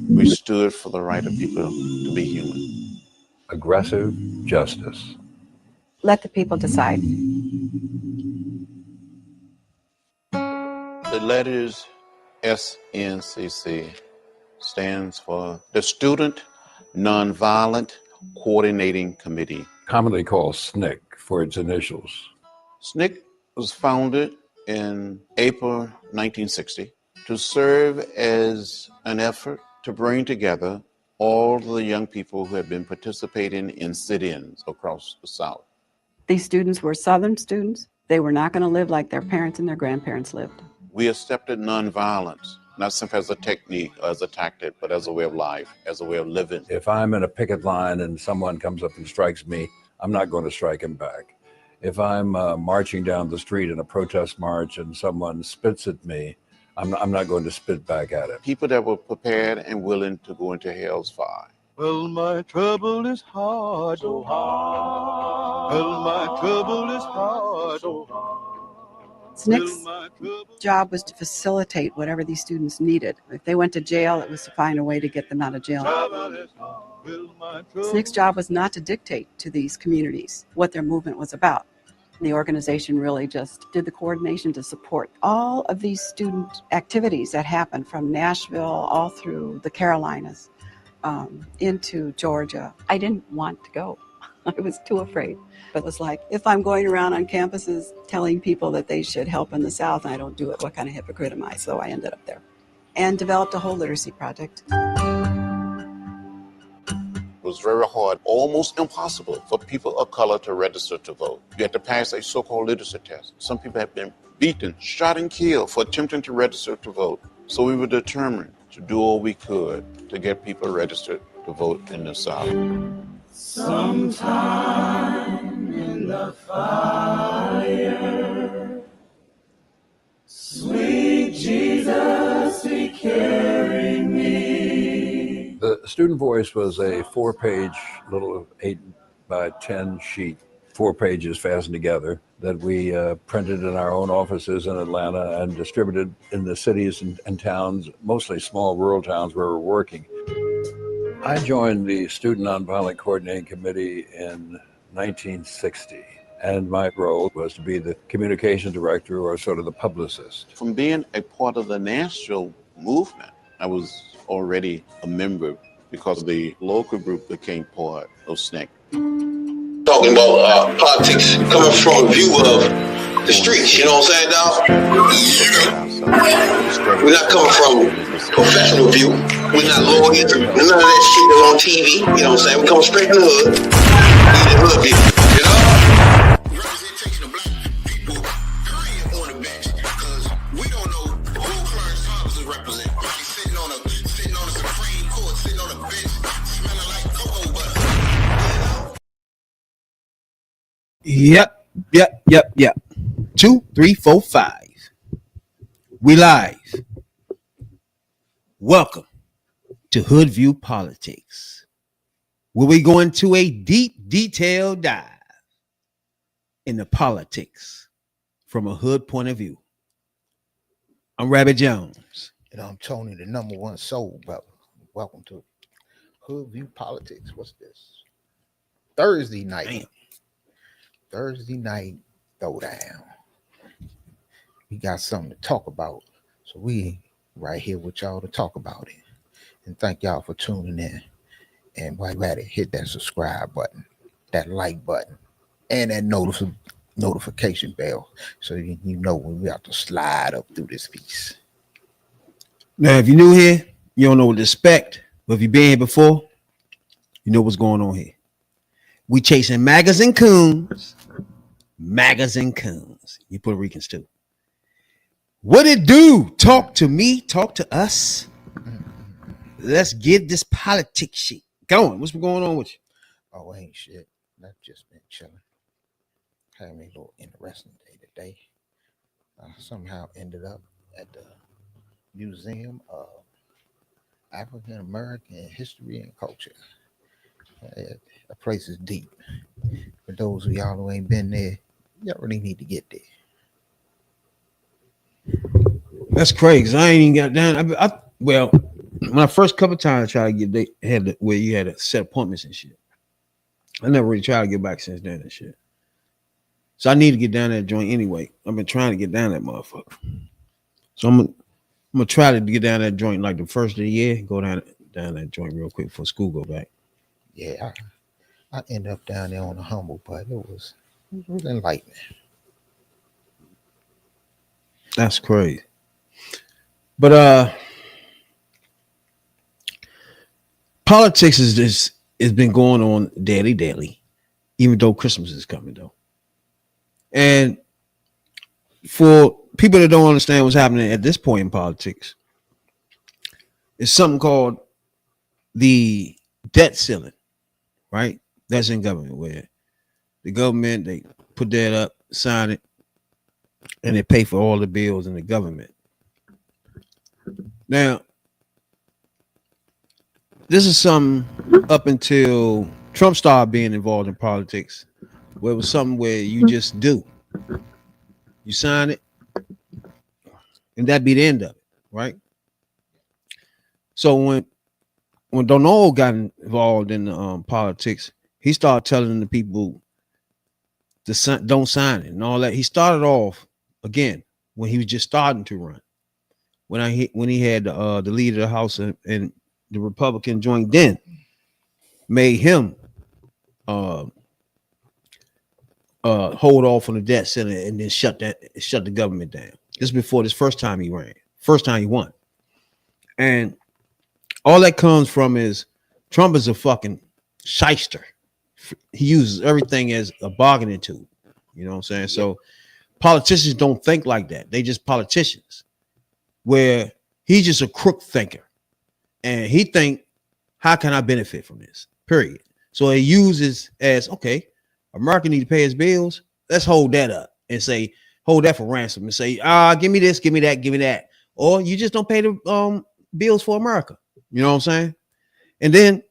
We stood for the right of people to be human. Aggressive justice. Let the people decide. The letters SNCC stands for the Student Nonviolent Coordinating Committee. Commonly called SNCC for its initials. SNCC was founded in April 1960 to serve as an effort to bring together all the young people who have been participating in sit-ins across the South. These students were Southern students. They were not going to live like their parents and their grandparents lived. We accepted nonviolence, not simply as a technique or as a tactic, but as a way of life, as a way of living. If I'm in a picket line and someone comes up and strikes me, I'm not going to strike him back. If I'm marching down the street in a protest march and someone spits at me, I'm not going to spit back at him. People that were prepared and willing to go into hell's fire. Well, my trouble is hard, so hard. Well, my trouble is hard, so hard. SNCC's job was to facilitate whatever these students needed. If they went to jail, it was to find a way to get them out of jail. SNCC's job was not to dictate to these communities what their movement was about. The organization really just did the coordination to support all of these student activities that happened from Nashville all through the Carolinas into Georgia. I didn't want to go. I was too afraid. But it was like, if I'm going around on campuses telling people that they should help in the South and I don't do it, what kind of hypocrite am I? So I ended up there and developed a whole literacy project. It was very hard, almost impossible for people of color to register to vote. You had to pass a so-called literacy test. Some people have been beaten, shot, and killed for attempting to register to vote. So we were determined to do all we could to get people registered to vote in the South. Sometime in the fire, sweet Jesus, He carried me. The Student Voice was a 4-page, little 8 by 10 sheet, 4 pages fastened together that we printed in our own offices in Atlanta and distributed in the cities and towns, mostly small rural towns where we're working. I joined the Student Nonviolent Coordinating Committee in 1960, and my role was to be the communications director or sort of the publicist. From being a part of the national movement, I was already a member because the local group became part of SNCC. Talking about politics coming from a view of the streets, you know what I'm saying, dog? We're not coming from professional view. We're not lawyers. None of that shit is on TV. You know what I'm saying? We come straight from the hood. We the hood people, you know? Representation of black people, period, on the bench. Because we don't know who Clarence Thomas is representing. He's sitting on a Supreme Court, sitting on a bench, smelling like cocoa butter. Yep. 2, 3, 4, 5. We live. Welcome to Hood View Politics, where we go into a deep, detailed dive into politics from a hood point of view. I'm Rabbit Jones. And I'm Tony, the #1 soul brother. Welcome to Hood View Politics. What's this? Thursday night. Damn. Thursday night throwdown. We got something to talk about. So we right here with y'all to talk about it. And thank y'all for tuning in. And while at it, hit that subscribe button, that like button, and that notification bell so you know when we have to slide up through this piece. Now, if you're new here, you don't know what to expect. But if you've been here before, you know what's going on here. We chasing magazine coons. You Puerto Ricans too. What it do? Talk to me, talk to us. Let's get this politics shit going. What's been going on with you? Oh, ain't shit. I've just been chilling. Had me a little interesting day today. Somehow ended up at the Museum of African American History and Culture. The place is deep. For those of y'all who ain't been there, y'all really need to get there. That's crazy. I ain't even got down. Well, when I first couple times tried to get, they had where you had to set appointments and shit. I never really tried to get back since then and shit. So I need to get down that joint anyway. I've been trying to get down that motherfucker. So I'm gonna try to get down that joint like the first of the year. Go down that joint real quick before school go back. Yeah, I end up down there on the humble, but it was enlightening. That's crazy. But politics is been going on daily, even though Christmas is coming though. And for people that don't understand what's happening at this point in politics, it's something called the debt ceiling, right? That's in government where the government, they put that up, sign it, and they pay for all the bills in the government. Now, this is something up until Trump started being involved in politics, where it was something where you just do. You sign it, and that'd be the end of it, right? So when Donald got involved in politics, he started telling the people to don't sign it and all that. He started off again when he was just starting to run. When he had the leader of the House and the Republican joint then made him hold off on the debt ceiling and then shut the government down. This is before this first time he ran, first time he won. And all that comes from is Trump is a fucking shyster. He uses everything as a bargaining tool. You know what I'm saying? So politicians don't think like that. They just politicians. Where he's just a crook thinker. And he think, how can I benefit from this? Period. So he uses as, okay, America need to pay his bills. Let's hold that up and say, hold that for ransom and say, give me this, give me that, give me that. Or you just don't pay the bills for America. You know what I'm saying? And then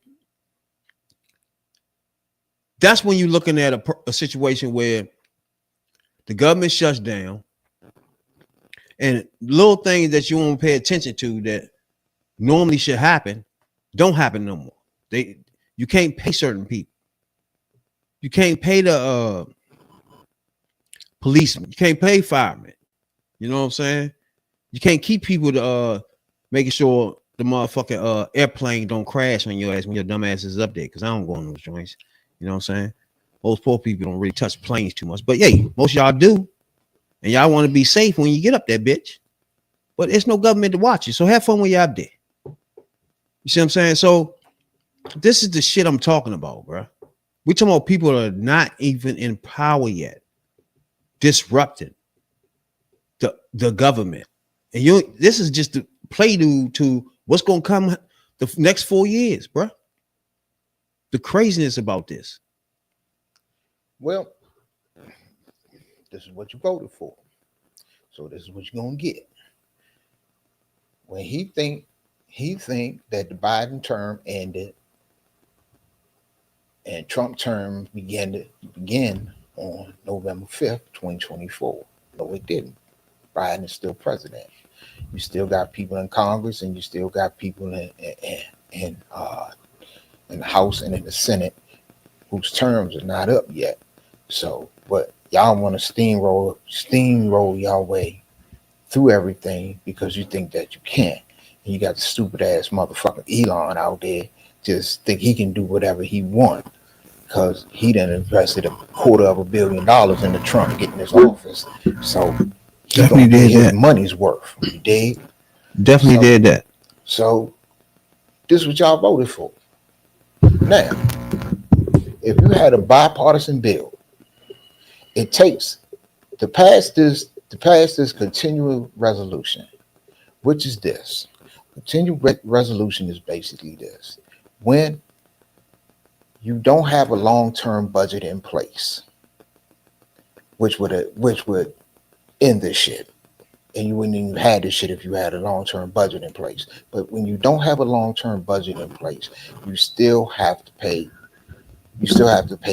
that's when you're looking at a situation where the government shuts down and little things that you won't pay attention to that normally should happen don't happen no more. You can't pay certain people. You can't pay the policemen. You can't pay firemen. You know what I'm saying? You can't keep people to making sure the motherfucking airplane don't crash on your ass when your dumb ass is up there. Because I don't go on those joints. You know what I'm saying? Most poor people don't really touch planes too much. But yeah, most of y'all do. And y'all want to be safe when you get up there, bitch. But it's no government to watch you. So have fun when you're up there. You see what I'm saying? So this is the shit I'm talking about, bro. We talking about people that are not even in power yet, disrupting the government. And this is just the prelude to what's going to come the next 4 years, bro. The craziness about this. Well, this is what you voted for. So this is what you're going to get. When he think that the Biden term ended and Trump term began on November 5th, 2024. No, it didn't. Biden is still president. You still got people in Congress and you still got people in the House and in the Senate whose terms are not up yet. So, but y'all want to steamroll y'all way through everything because you think that you can. And you got the stupid ass motherfucking Elon out there just think he can do whatever he wants because he done invested $250 million into Trump getting his office. So he definitely did his that. Money's worth. You dig? Definitely did that. So this is what y'all voted for. Now, if you had a bipartisan bill, it takes to pass this continual resolution, which is this. Continual resolution is basically this. When you don't have a long-term budget in place, which would end this shit. And you wouldn't even have this shit if you had a long-term budget in place. But when you don't have a long-term budget in place, you still have to pay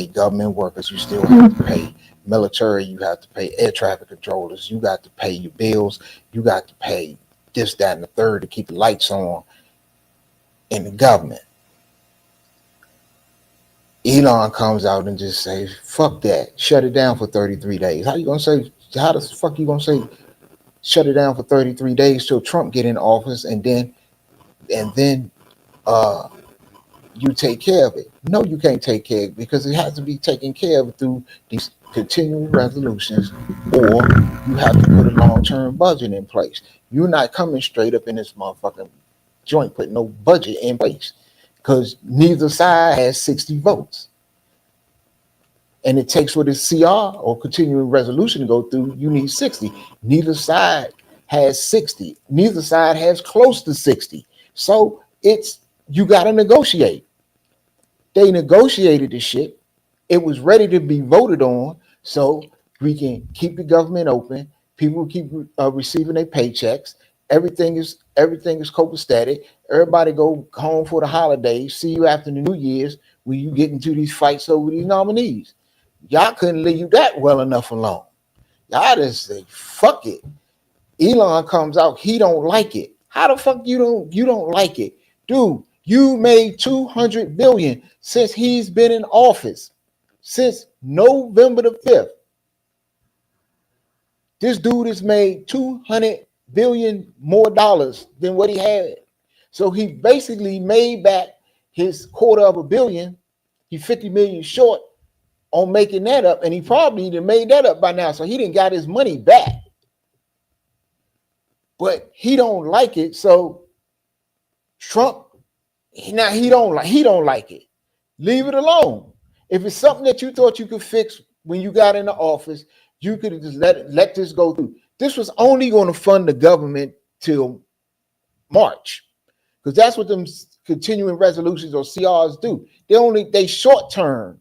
government workers, you still have to pay military, you have to pay air traffic controllers, you got to pay your bills, you got to pay this, that, and the third to keep the lights on. in the government. Elon comes out and just says, fuck that, shut it down for 33 days. How the fuck you gonna say shut it down for 33 days till Trump get in office and then you take care of it? No, you can't take care of it because it has to be taken care of through these continuing resolutions, or you have to put a long-term budget in place. You're not coming straight up in this motherfucking joint, put no budget in place because neither side has 60 votes. And it takes what is CR or continuing resolution to go through, you need 60. Neither side has 60. Neither side has close to 60. So you got to negotiate. They negotiated the shit. It was ready to be voted on so we can keep the government open. People keep receiving their paychecks. Everything is copacetic. Everybody go home for the holidays. See you after the New Year's when you get into these fights over these nominees. Y'all couldn't leave that well enough alone. Y'all just say, fuck it. Elon comes out, he don't like it. How the fuck you don't like it? Dude, you made $200 billion since he's been in office. Since November the 5th. This dude has made $200 billion more dollars than what he had. So he basically made back his $250 million. He's 50 million short on making that up, and he probably done made that up by now. So he didn't got his money back. But he don't like it. So Trump, now he don't like it. Leave it alone. If it's something that you thought you could fix when you got into office, you could have just let this go through. This was only going to fund the government till March, because that's what them continuing resolutions or CRs do. They short term.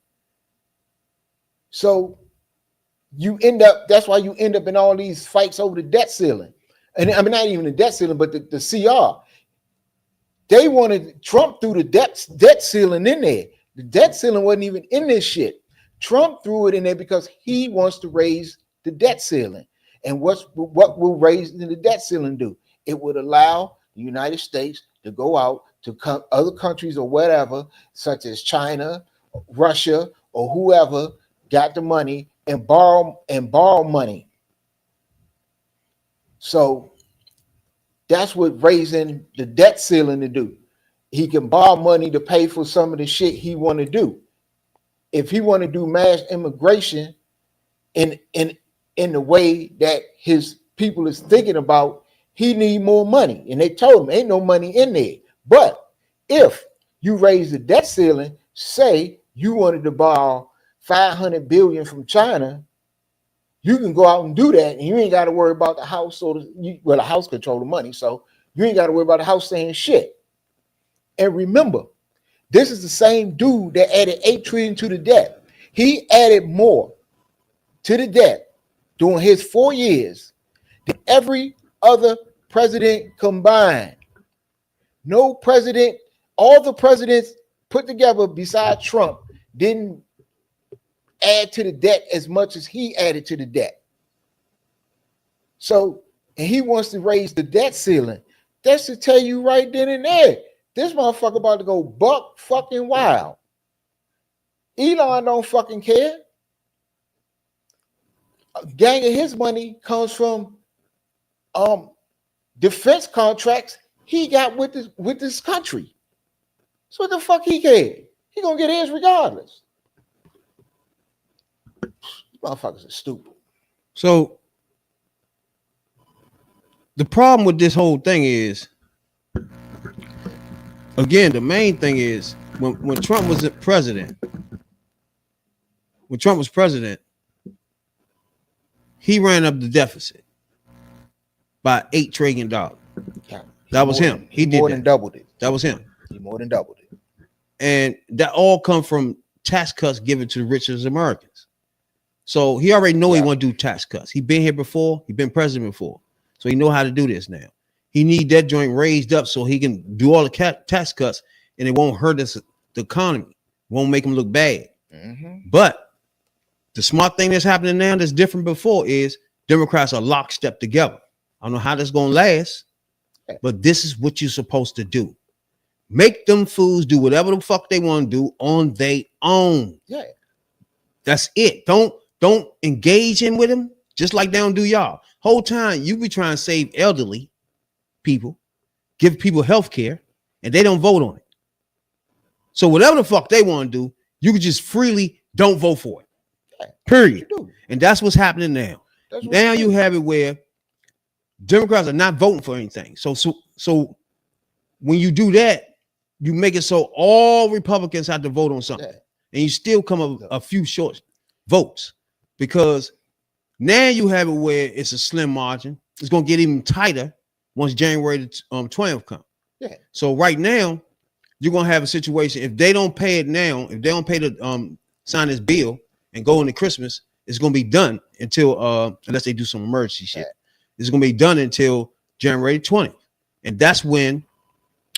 So that's why you end up in all these fights over the debt ceiling. And I mean, not even the debt ceiling, but the CR. They wanted Trump threw the debt ceiling in there. The debt ceiling wasn't even in this shit. Trump threw it in there because he wants to raise the debt ceiling. And what will raising the debt ceiling do? It would allow the United States to go out to other countries or whatever, such as China, Russia, or whoever got the money and borrow money. So that's what raising the debt ceiling to do. He can borrow money to pay for some of the shit he want to do. If he want to do mass immigration in the way that his people is thinking about, he need more money. And they told him ain't no money in there. But if you raise the debt ceiling, say you wanted to borrow $500 billion from China, you can go out and do that, and you ain't got to worry about the house the house control the money, so you ain't got to worry about the house saying shit. And remember, this is the same dude that added $8 trillion to the debt. He added more to the debt during his 4 years than every other president combined. No president, all the presidents put together besides Trump didn't add to the debt as much as he added to the debt. So, and he wants to raise the debt ceiling. That should tell you right then and there, this motherfucker about to go buck fucking wild. Elon don't fucking care. A gang of his money comes from defense contracts he got with this country. So what the fuck he care? He gonna get his regardless. Motherfuckers are stupid. So the problem with this whole thing is, again, the main thing is when Trump was president, he ran up the deficit by $8 trillion. Yeah, that was him. He did more than doubled it. That was him. He more than doubled it. And that all come from tax cuts given to the richest Americans. So he already know he want to do tax cuts. He been here before. He been president before. So he know how to do this now. He need that joint raised up so he can do all the tax cuts and it won't hurt us, the economy. Won't make him look bad. Mm-hmm. But the smart thing that's happening now that's different before is Democrats are lockstep together. I don't know how that's going to last, but this is what you're supposed to do. Make them fools do whatever the fuck they want to do on their own. Yeah. That's it. Don't engage in with them just like they don't do y'all. Whole time you be trying to save elderly people, give people health care, and they don't vote on it. So whatever the fuck they want to do, you can just freely don't vote for it. Yeah. Period. And that's what's happening now. Now you have it where Democrats are not voting for anything. So when you do that, you make it so all Republicans have to vote on something. Yeah. And you still come up a few short votes because now you have it where it's a slim margin. It's going to get even tighter once January 20th comes. Yeah. So right now, you're going to have a situation. If they don't pay it now, if they don't pay the sign this bill and go into Christmas, it's going to be done until unless they do some emergency shit. Yeah. It's going to be done until January 20th. And that's when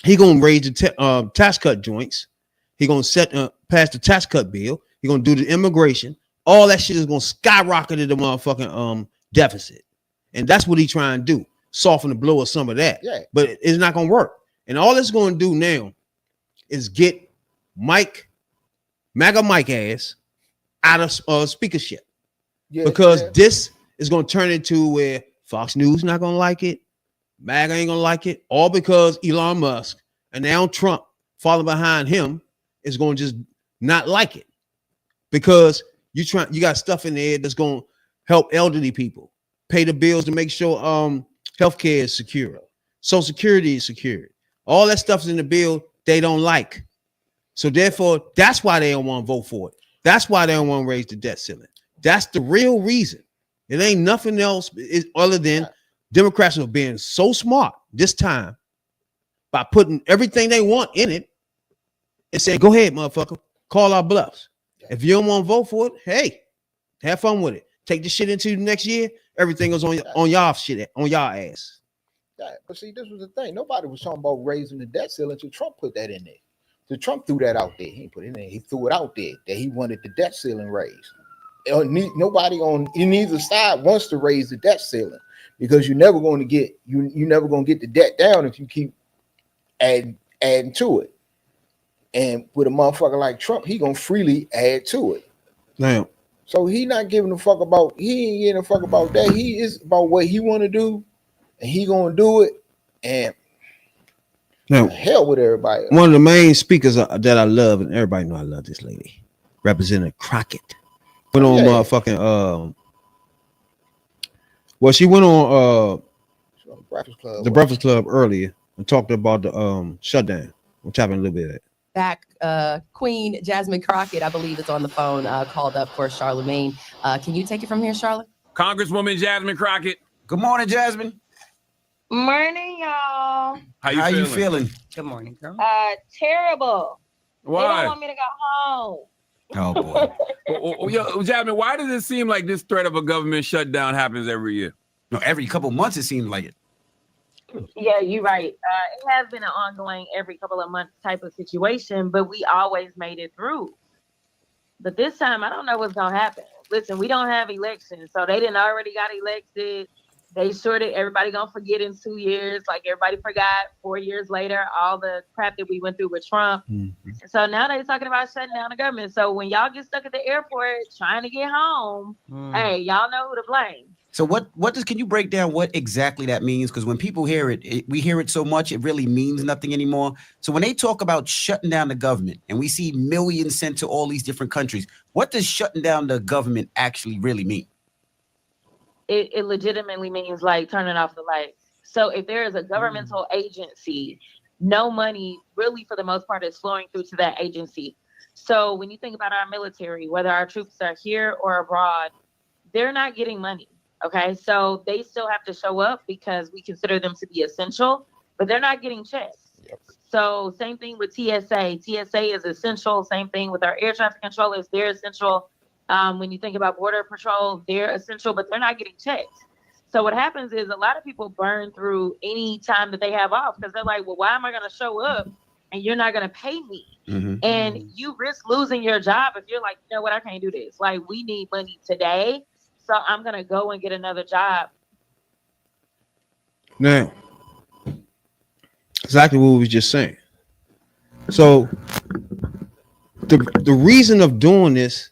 he going to raise the tax cut joints. He going to pass the tax cut bill. He going to do the immigration. All that shit is going to skyrocket to the motherfucking deficit. And that's what he trying to do. Soften the blow of some of that. Yeah. But it's not going to work. And all it's going to do now is get MAGA Mike ass out of speakership. Yeah, because this is going to turn into where Fox News not going to like it. MAGA ain't going to like it. All because Elon Musk and now Trump following behind him is going to just not like it. Because you got stuff in there that's going to help elderly people pay the bills to make sure healthcare is secure. Social Security is secured. All that stuff is in the bill they don't like. So therefore, that's why they don't want to vote for it. That's why they don't want to raise the debt ceiling. That's the real reason. It ain't nothing else other than Democrats are being so smart this time by putting everything they want in it and saying, go ahead, motherfucker, call our bluffs. If you don't want to vote for it, hey, have fun with it. Take the shit into the next year. Everything is on y'all shit, on y'all ass. Yeah, but see, this was the thing. Nobody was talking about raising the debt ceiling until Trump put that in there. So Trump threw that out there. He put it in there. He threw it out there that he wanted the debt ceiling raised. Nobody on either side wants to raise the debt ceiling because you're never going to get the debt down if you keep adding to it. And with a motherfucker like Trump, he gonna freely add to it. Now, so he not giving a fuck about. He ain't giving a fuck about that. He is about what he want to do, and he gonna do it. And now, hell with everybody. One of the main speakers that I love, and everybody know I love this lady, Representative Crockett, went on motherfucking well, she went on the Breakfast Club earlier and talked about the shutdown. We're tapping a little bit of that. Back, Queen Jasmine Crockett, I believe, is on the phone, called up for Charlemagne. Can you take it from here, Charlotte? Congresswoman Jasmine Crockett. Good morning, Jasmine. Morning, y'all. How you feeling? Good morning, girl. Terrible. Why? They don't want me to go home. Oh boy. Yo, Jasmine, why does it seem like this threat of a government shutdown happens every year? No, every couple months it seems like it. Yeah, you're right. It has been an ongoing every couple of months type of situation, but we always made it through. But this time, I don't know what's going to happen. Listen, we don't have elections, so they didn't already got elected. They sure that everybody going to forget in 2 years, like everybody forgot 4 years later, all the crap that we went through with Trump. Mm-hmm. So now they're talking about shutting down the government. So when y'all get stuck at the airport trying to get home, hey, y'all know who to blame. So can you break down what exactly that means? Because when people hear it, we hear it so much, it really means nothing anymore. So when they talk about shutting down the government and we see millions sent to all these different countries, what does shutting down the government actually really mean? It legitimately means like turning off the lights. So if there is a governmental agency, no money really for the most part is flowing through to that agency. So when you think about our military, whether our troops are here or abroad, they're not getting money. Okay, so they still have to show up because we consider them to be essential, but they're not getting checks. Yep. So same thing with TSA. TSA is essential. Same thing with our air traffic controllers. They're essential. When you think about Border Patrol, they're essential, but they're not getting checks. So what happens is a lot of people burn through any time that they have off because they're like, well, why am I going to show up and you're not going to pay me? Mm-hmm. And you risk losing your job if you're like, you know what, I can't do this. Like, we need money today. So I'm going to go and get another job. Now, exactly what we were just saying. So the reason of doing this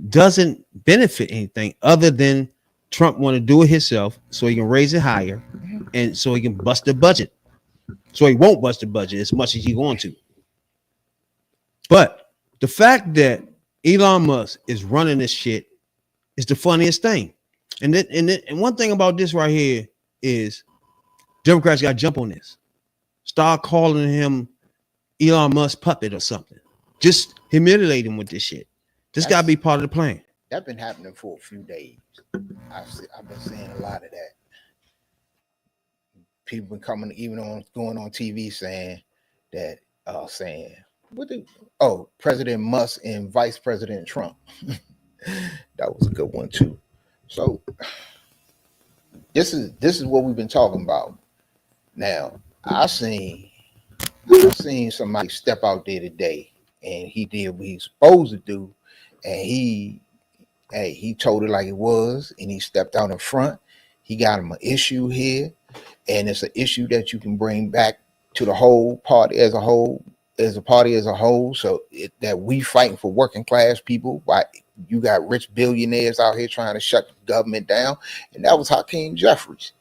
doesn't benefit anything other than Trump want to do it himself so he can raise it higher and so he can bust the budget. So he won't bust the budget as much as he's going to. But the fact that Elon Musk is running this shit is the funniest thing. And one thing about this right here is Democrats got to jump on this. Start calling him Elon Musk puppet or something. Just humiliate him with this shit. This got to be part of the plan. That's been happening for a few days. I've been seeing a lot of that. People been coming, even going on TV saying that, President Musk and Vice President Trump. That was a good one too. So this is what we've been talking about. Now I seen somebody step out there today, and he did what he's supposed to do, and he told it like it was, and he stepped out in front. He got him an issue here, and it's an issue that you can bring back to the whole party as a whole, so that we fighting for working class people. Why you got rich billionaires out here trying to shut the government down, and that was Hakeem Jeffries.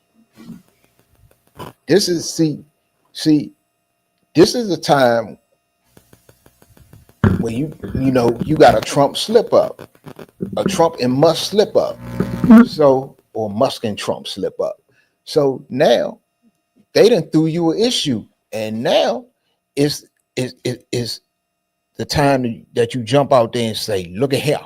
This is this is a time when you got a Trump slip up, a Trump and Musk slip up, or Musk and Trump slip up. So now they done threw you an issue, and now it's the time that you jump out there and say, look at him.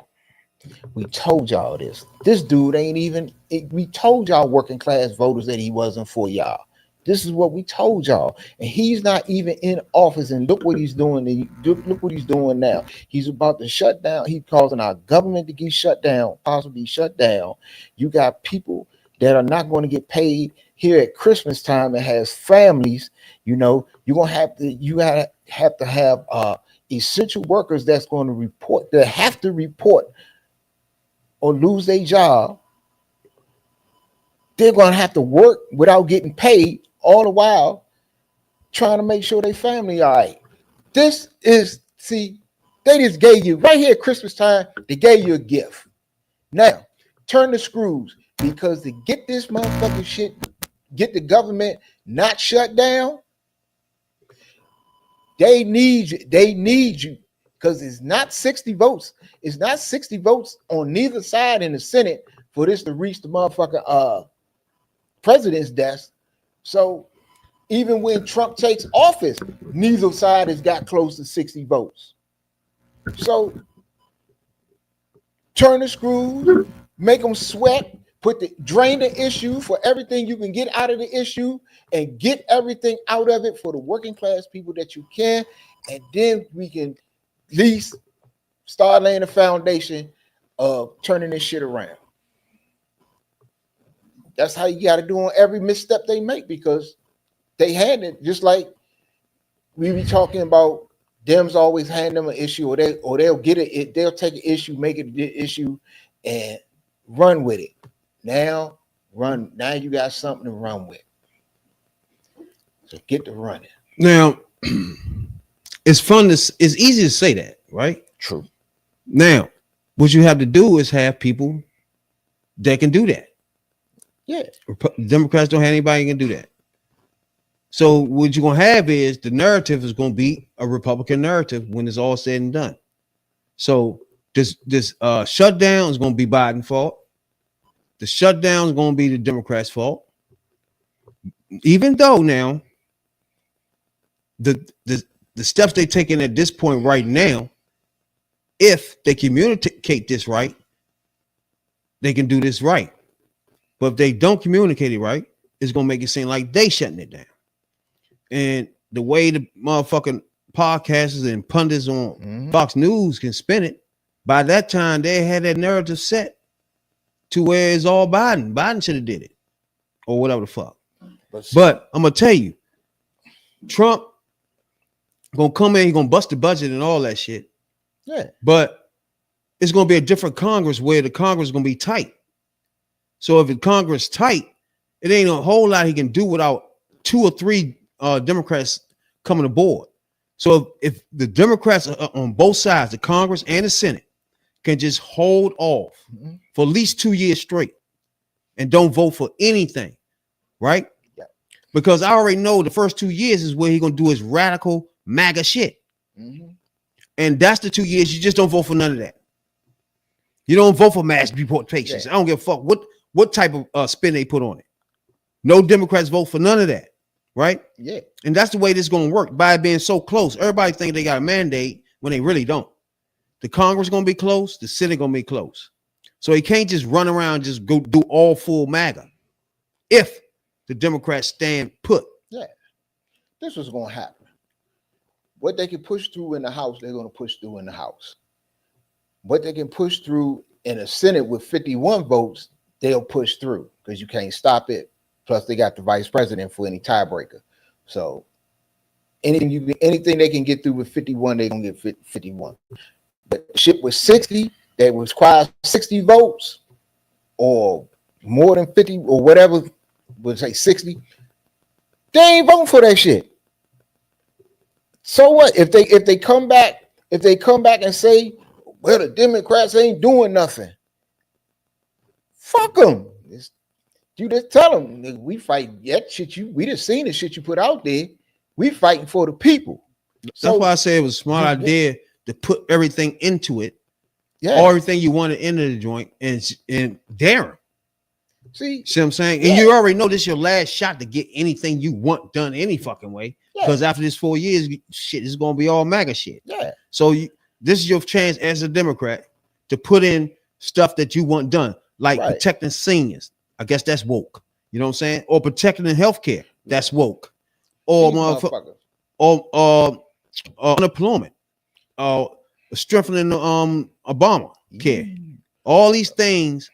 We told y'all this. This dude ain't even, we told y'all working class voters that he wasn't for y'all. This is what we told y'all. And he's not even in office, and look what he's doing. Look what he's doing now. He's about to shut down. He's causing our government to get shut down, possibly shut down. You got people that are not going to get paid here at Christmas time and has families. You're gonna have to have essential workers that's going to report, that have to report or lose their job. They're going to have to work without getting paid, all the while trying to make sure their family all right. They just gave you right here at Christmas time, they gave you a gift. Now turn the screws, because to get this motherfucking shit, get the government not shut down, they need you, because it's not 60 votes. It's not 60 votes on neither side in the Senate for this to reach the motherfucking president's desk. So even when Trump takes office, neither side has got close to 60 votes. So turn the screws, make them sweat, drain the issue for everything you can get out of the issue, and get everything out of it for the working class people that you can, and then we can at least start laying the foundation of turning this shit around. That's how you got to do on every misstep they make, because they hand it, just like we be talking about. Dems always hand them an issue, or they'll get it. They'll take an issue, make it an issue, and run with it. Now you got something to run with. So get to running. Now, it's easy to say that, right? True. Now, what you have to do is have people that can do that. Yeah. Democrats don't have anybody who can do that. So what you're going to have is the narrative is going to be a Republican narrative when it's all said and done. So this shutdown is going to be Biden's fault. The shutdown is going to be the Democrats' fault. Even though now the steps they're taking at this point right now, if they communicate this right, they can do this right. But if they don't communicate it right, it's going to make it seem like they shutting it down. And the way the motherfucking podcasters and pundits on Fox News can spin it, by that time they had that narrative set to where it's all Biden. Biden should have did it, or whatever the fuck. But I'm gonna tell you, Trump gonna come in, he's gonna bust the budget and all that shit. Yeah. But it's gonna be a different Congress where the Congress is gonna be tight. So if the Congress tight, it ain't a whole lot he can do without 2 or 3 Democrats coming aboard. So if the Democrats on both sides, the Congress and the Senate, can just hold off for at least 2 years straight and don't vote for anything, right? Yeah. Because I already know the first 2 years is where he's gonna do his radical MAGA shit. And that's the 2 years you just don't vote for none of that. You don't vote for mass deportations. I don't give a fuck what type of spin they put on it. No Democrats vote for none of that, right? Yeah. And that's the way this is going to work by being so close. Everybody think they got a mandate when they really don't. The Congress going to be close. The Senate going to be close. So he can't just run around and just go do all full MAGA if the Democrats stand put. Yeah. This was going to happen. What they can push through in the House, they're going to push through in the House. What they can push through in the Senate with 51 votes, they'll push through because you can't stop it. Plus, they got the vice president for any tiebreaker. So anything they can get through with 51, they're gonna get 51. But shit with 60, that requires 60 votes or more than 50 or whatever, we'll say 60. They ain't voting for that shit. So what if they come back and say, well, the Democrats ain't doing nothing? Fuck them. You just tell them we fight that shit. We just seen the shit you put out there. We fighting for the people. That's why I say it was a smart idea to put everything into it. Yeah. All everything you wanted into the joint and dare. See what I'm saying? And you already know this is your last shot to get anything you want done any fucking way. Because after this 4 years, shit is gonna be all MAGA shit. Yeah. So this is your chance as a Democrat to put in stuff that you want done, like protecting seniors. I guess that's woke. You know what I'm saying? Or protecting the healthcare. That's woke. Or unemployment. Strengthening the Obama care. All these things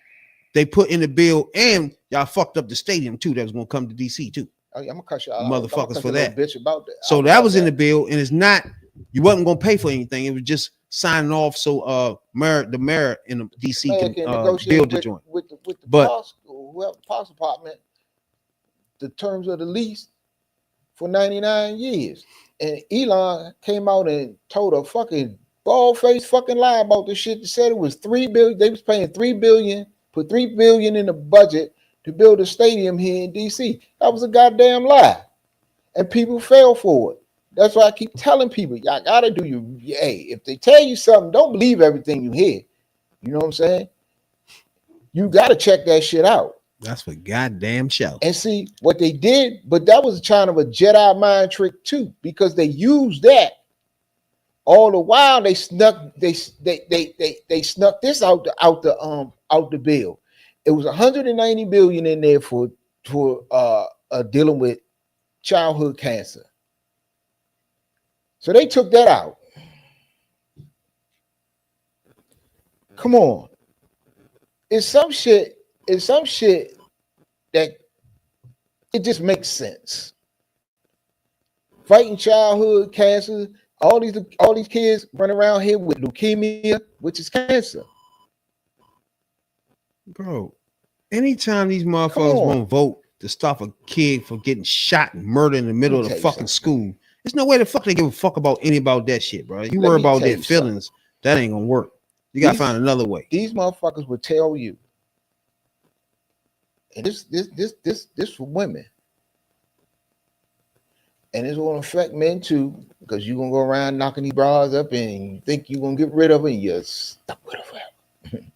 they put in the bill, and y'all fucked up the stadium too. That was gonna come to DC too. Oh, yeah, I'm gonna cut you out. Motherfuckers for that. Bitch about that. So that was in the bill, and it's not. You wasn't gonna pay for anything. It was just signing off so the mayor in the DC can build the joint. With the But Parks Department, the terms of the lease for 99 years. And Elon came out and told a fucking bald-faced fucking lie about this shit. That said it was $3 billion. They was paying $3 billion, put $3 billion in the budget to build a stadium here in DC. That was a goddamn lie. And people fell for it. That's why I keep telling people, y'all gotta do your, if they tell you something, don't believe everything you hear. You know what I'm saying? You gotta check that shit out. That's for goddamn show. And see what they did, but that was kind of a Jedi mind trick too, because they used that all the while. They snuck this out the bill. It was 190 billion in there for dealing with childhood cancer. So they took that out. Come on. It's some shit that it just makes sense. Fighting childhood cancer, all these kids run around here with leukemia, which is cancer. Bro, anytime these motherfuckers won't vote to stop a kid from getting shot and murdered in the middle of the fucking school, there's no way the fuck they give a fuck about that shit, bro. You worry about their feelings, that ain't gonna work. You gotta find another way. These motherfuckers will tell you, and this for women, and it's gonna affect men too, because you're gonna go around knocking these bras up and you think you're gonna get rid of it, and you're stuck with her forever.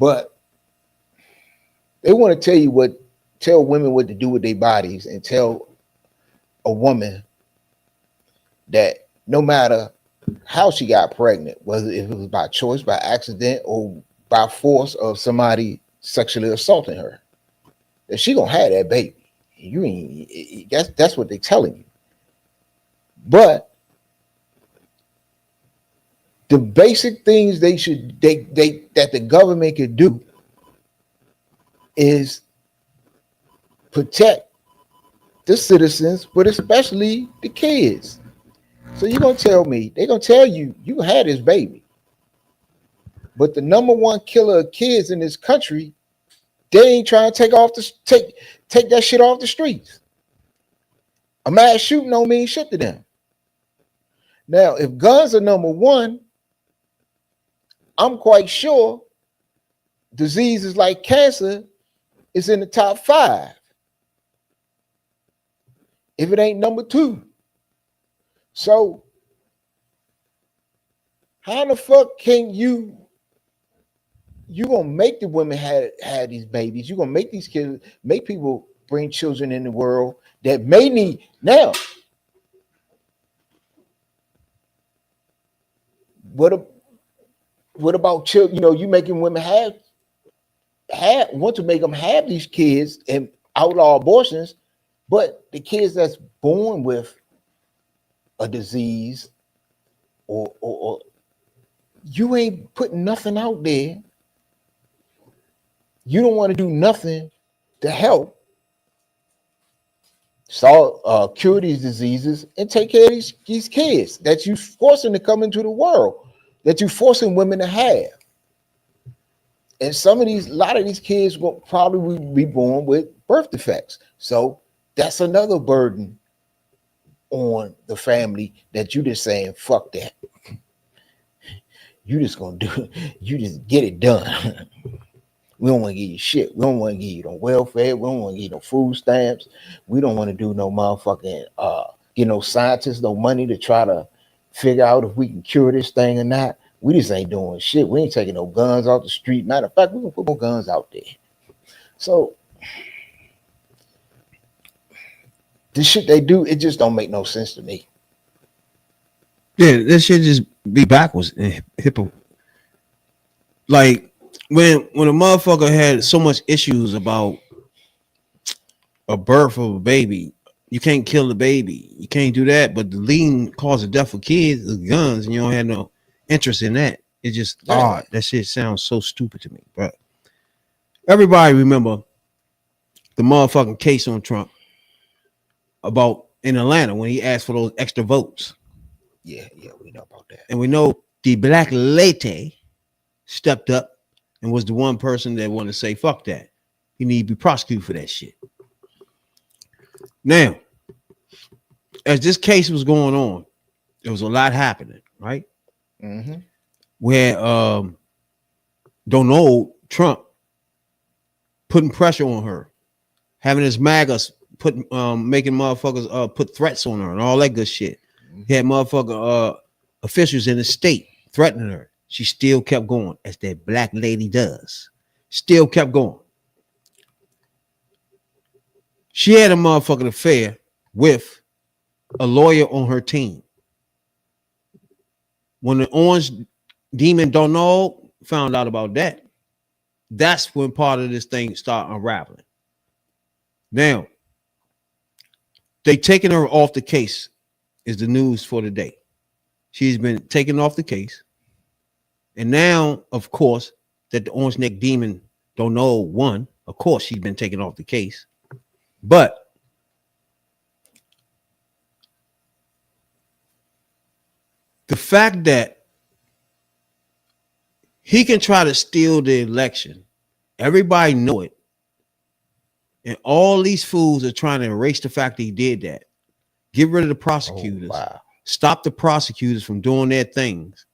But they want to tell women what to do with their bodies, and tell a woman that no matter how she got pregnant, whether if it was by choice, by accident, or by force of somebody sexually assaulting her, that she gonna have that baby. You ain't. That's what they telling you. But the basic things that the government could do is protect the citizens, but especially the kids. So you're gonna tell me, they're gonna tell you you had this baby, but the number one killer of kids in this country, they ain't trying to take that shit off the streets. A mass shooting don't mean shit to them. Now, if guns are number one, I'm quite sure diseases like cancer is in the top 5. If it ain't number 2. So how the fuck can you gonna make the women have these babies? You gonna make these kids, make people bring children in the world that may need now. What about children? You know, you making women want to make them have these kids and outlaw abortions, but the kids that's born with a disease or you ain't putting nothing out there. You don't want to do nothing to help cure these diseases and take care of these kids that you forcing to come into the world, that you forcing women to have. And a lot of these kids will probably be born with birth defects. So that's another burden on the family that you just saying, fuck that. You just get it done. We don't want to give you shit. We don't want to give you no welfare. We don't want to give you no food stamps. We don't want to do no motherfucking get no scientists no money to try to figure out if we can cure this thing or not. We just ain't doing shit. We ain't taking no guns off the street. Matter of fact, we gonna put more guns out there. So the shit they do, it just don't make no sense to me. Yeah, that shit just be backwards and hippo. Like when a motherfucker had so much issues about a birth of a baby, you can't kill the baby, you can't do that. But the leading cause of death for kids is guns, and you don't have no interest in that. It's just odd. That shit sounds so stupid to me. But everybody remember the motherfucking case on Trump about in Atlanta when he asked for those extra votes. Yeah, we know about that. And we know the black lady stepped up and was the one person that wanted to say, fuck that. He need to be prosecuted for that shit. Now, as this case was going on, there was a lot happening, right? Mm-hmm. Where Donald Trump putting pressure on her, having his MAGAs making motherfuckers put threats on her and all that good shit. He had motherfucker officials in the state threatening her. She still kept going, as that black lady does. Still kept going. She had a motherfucking affair with a lawyer on her team. When the orange demon Donald found out about that, that's when part of this thing started unraveling. Now, they taking her off the case is the news for the day. She's been taken off the case. And now, of course, that the orange neck demon Donald won, of course, she's been taken off the case. But the fact that he can try to steal the election, everybody know it. And all these fools are trying to erase the fact that he did that. Get rid of the prosecutors. Oh, wow. Stop the prosecutors from doing their things.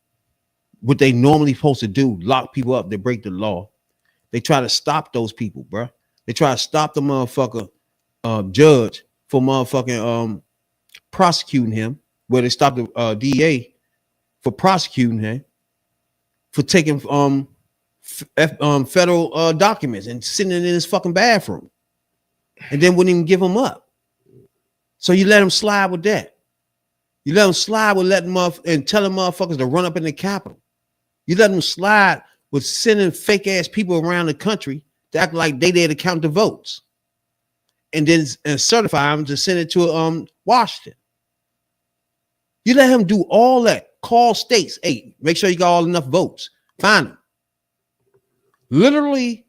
What they normally supposed to do, lock people up, they break the law. They try to stop those people, bro. They try to stop the motherfucker judge for motherfucking prosecuting him, where they stopped the DA for prosecuting him for taking federal documents and sitting in his fucking bathroom, and then wouldn't even give him up. So you let him slide with that. You let him slide with letting and telling motherfuckers to run up in the Capitol. You let them slide with sending fake ass people around the country to act like they there to count the votes, and then certify them to send it to Washington. You let him do all that. Call states, hey, make sure you got all enough votes. Find them. Literally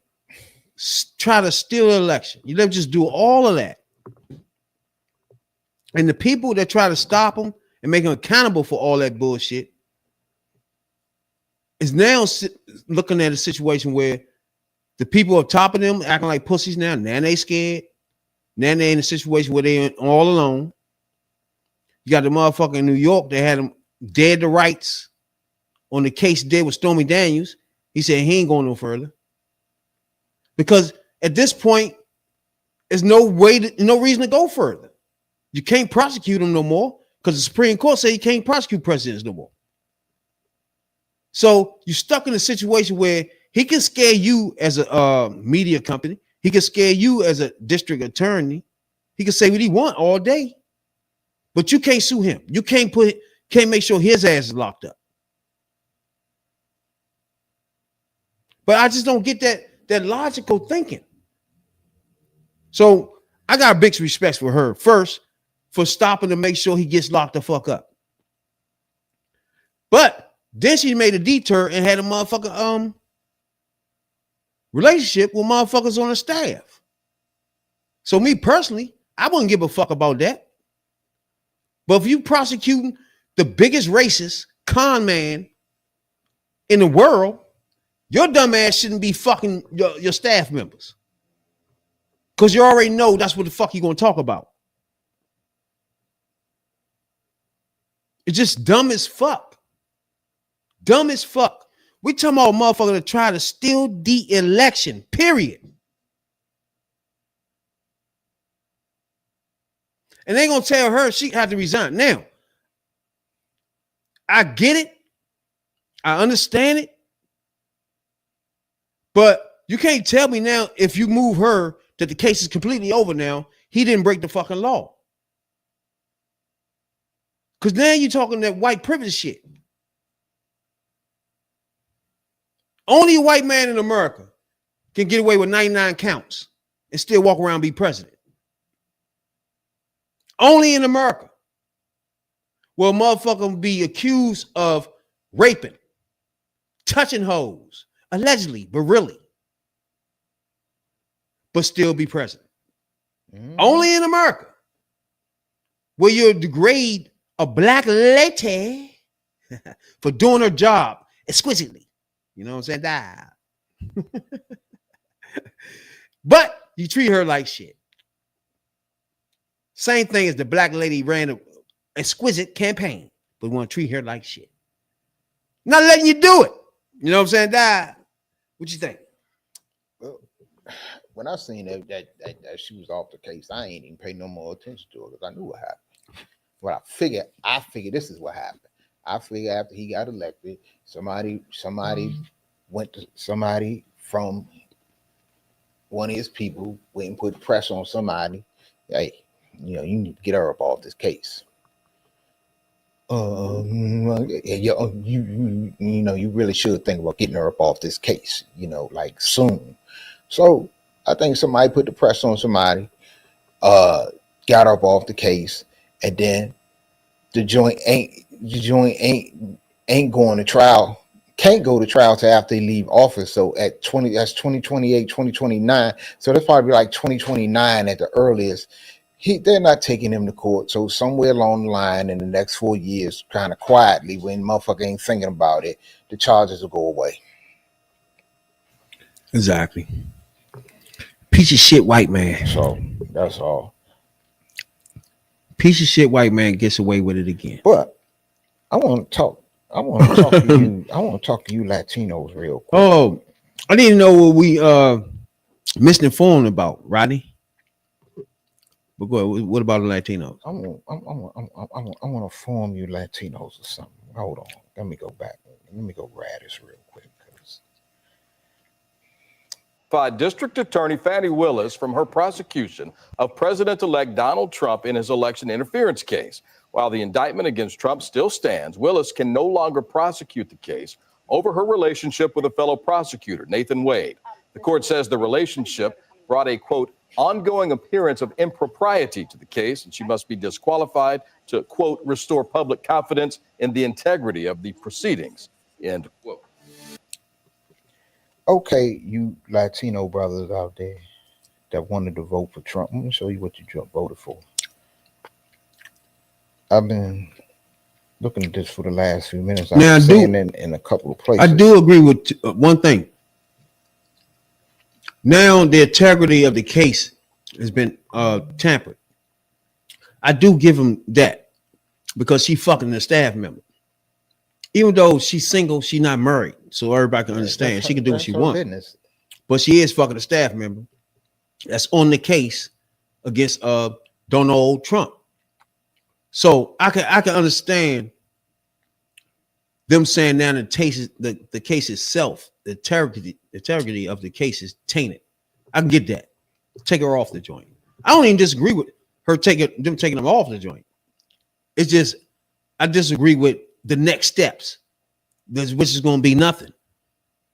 try to steal the election. You let him just do all of that. And the people that try to stop him and make him accountable for all that bullshit is now looking at a situation where the people up top of them acting like pussies now. Now they scared. Now they in a situation where they all alone. You got the motherfucker in New York. They had them dead to rights on the case dead with Stormy Daniels. He said he ain't going no further because at this point, there's no reason to go further. You can't prosecute him no more because the Supreme Court said you can't prosecute presidents no more. So you're stuck in a situation where he can scare you as a media company. He can scare you as a district attorney. He can say what he want all day, but you can't sue him. You can't make sure his ass is locked up. But I just don't get that logical thinking. So I got big respect for her first for stopping to make sure he gets locked the fuck up. But then she made a detour and had a motherfucking relationship with motherfuckers on her staff. So me personally, I wouldn't give a fuck about that. But if you prosecuting the biggest racist con man in the world, your dumb ass shouldn't be fucking your staff members. Because you already know that's what the fuck you're going to talk about. It's just dumb as fuck. Dumb as fuck. We talking about a motherfucker that try to steal the election, period. And they gonna tell her she had to resign. Now, I get it. I understand it. But you can't tell me now if you move her that the case is completely over now. He didn't break the fucking law. Because now you're talking that white privilege shit. Only a white man in America can get away with 99 counts and still walk around and be president. Only in America will a motherfucker be accused of raping, touching hoes, allegedly, but really, but still be president. Only in America will you degrade a black lady for doing her job exquisitely. You know what I'm saying? But you treat her like shit. Same thing as the black lady ran an exquisite campaign, but want to treat her like shit. Not letting you do it. You know what I'm saying? What you think? Well, when I seen that she was off the case, I ain't even pay no more attention to her because I knew what happened. But I figured this is what happened. I figured after he got elected, somebody went to somebody from one of his people, went and put pressure on somebody. Hey, you need to get her up off this case. You really should think about getting her up off this case, like soon. So I think somebody put the pressure on somebody, got her up off the case, and then the joint ain't going to trial, can't go to trial till after they leave office. So that's 2028, 2029. So that's probably like 2029 at the earliest. They're not taking him to court. So somewhere along the line in the next 4 years, kind of quietly, when motherfucker ain't thinking about it, the charges will go away. Exactly. Piece of shit white man. So that's all. Piece of shit white man gets away with it again. But I want to talk to you. I want to talk to you Latinos real quick. Oh, I didn't know what we misinformed about, Rodney. But go ahead. What about the Latinos? I want to inform you Latinos or something. Hold on. Let me go back. Let me go grab this real quick. District Attorney Fani Willis from her prosecution of President-elect Donald Trump in his election interference case. While the indictment against Trump still stands, Willis can no longer prosecute the case over her relationship with a fellow prosecutor, Nathan Wade. The court says the relationship brought a, quote, ongoing appearance of impropriety to the case, and she must be disqualified to, quote, restore public confidence in the integrity of the proceedings, end quote. Okay, you Latino brothers out there that wanted to vote for Trump, I'm going to show you what you voted for. I've been looking at this for the last few minutes. I'm seeing it in a couple of places. I do agree with one thing. Now the integrity of the case has been tampered. I do give him that because she fucking the staff member. Even though she's single, she's not married, so everybody can understand. She can do what she wants. Business. But she is fucking a staff member that's on the case against Donald Trump. So I can understand them saying now the case itself, the integrity of the case is tainted. I can get that. Take her off the joint. I don't even disagree with her taking them off the joint. It's just I disagree with the next steps, which is going to be nothing.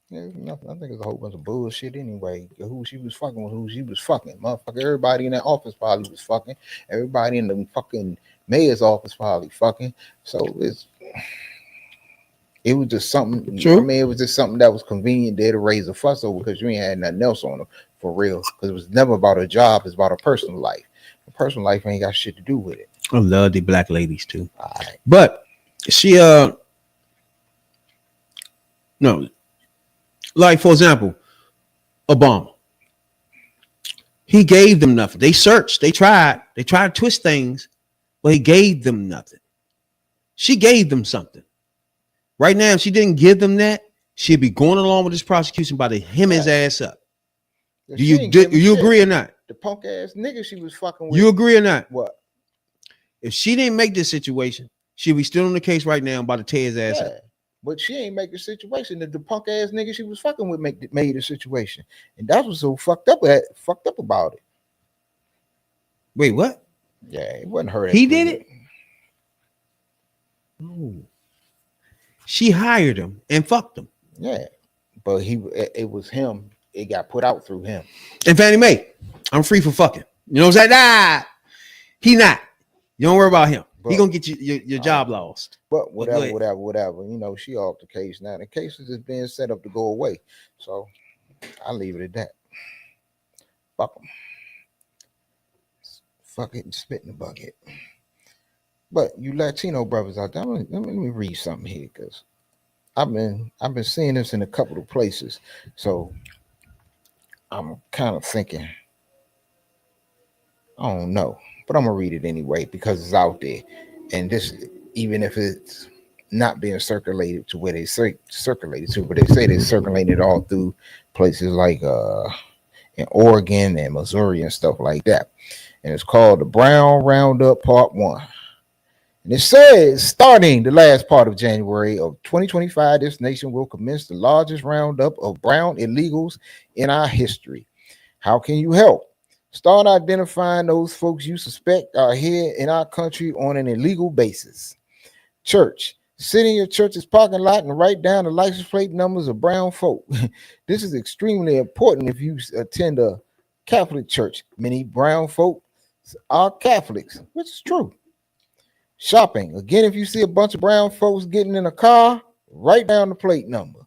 Yeah, nothing. I think it's a whole bunch of bullshit anyway. Who she was fucking with, who she was fucking. Motherfucker, everybody in that office probably was fucking. Everybody in the fucking mayor's office probably fucking. So it was just something. True. I mean, it was just something that was convenient there to raise a fuss over because you ain't had nothing else on her for real. Because it was never about a job, it's about her personal life. Her personal life ain't got shit to do with it. I love the black ladies too. Right. But she no, like for example, Obama. He gave them nothing. They searched, they tried to twist things, but he gave them nothing. She gave them something. Right now, if she didn't give them that, she'd be going along with this prosecution by the hem his ass up. Do you agree or not? The punk ass nigga she was fucking with. You agree or not? What? If she didn't make this situation, she'd be still on the case right now about to tear his ass up. But she ain't make the situation. The punk ass nigga she was fucking with made the situation, and that was so fucked up about it. Wait, what? Yeah, it wasn't her. He did it. No. She hired him and fucked him. Yeah, but it was him. It got put out through him. And Fannie Mae, I'm free for fucking. You know what I'm saying? Nah, he not. You don't worry about him. But, he gonna get your job lost. But whatever. You know, she off the case now. The case is just being set up to go away. So I'll leave it at that. Fuck them. Fuck it and spit in the bucket. But you Latino brothers out there, let me read something here because I've been seeing this in a couple of places. So I'm kind of thinking, I don't know, but I'm gonna read it anyway because it's out there. And this, even if it's not being circulated to where they circulated to, but they say they circulated all through places like in Oregon and Missouri and stuff like that. And it's called the Brown Roundup Part 1. And it says, starting the last part of January of 2025, this nation will commence the largest roundup of brown illegals in our history. How can you help? Start identifying those folks you suspect are here in our country on an illegal basis. Church, sit in your church's parking lot and write down the license plate numbers of brown folk. This is extremely important if you attend a Catholic church. Many brown folk are Catholics, which is true. Shopping. Again, if you see a bunch of brown folks getting in a car, write down the plate number.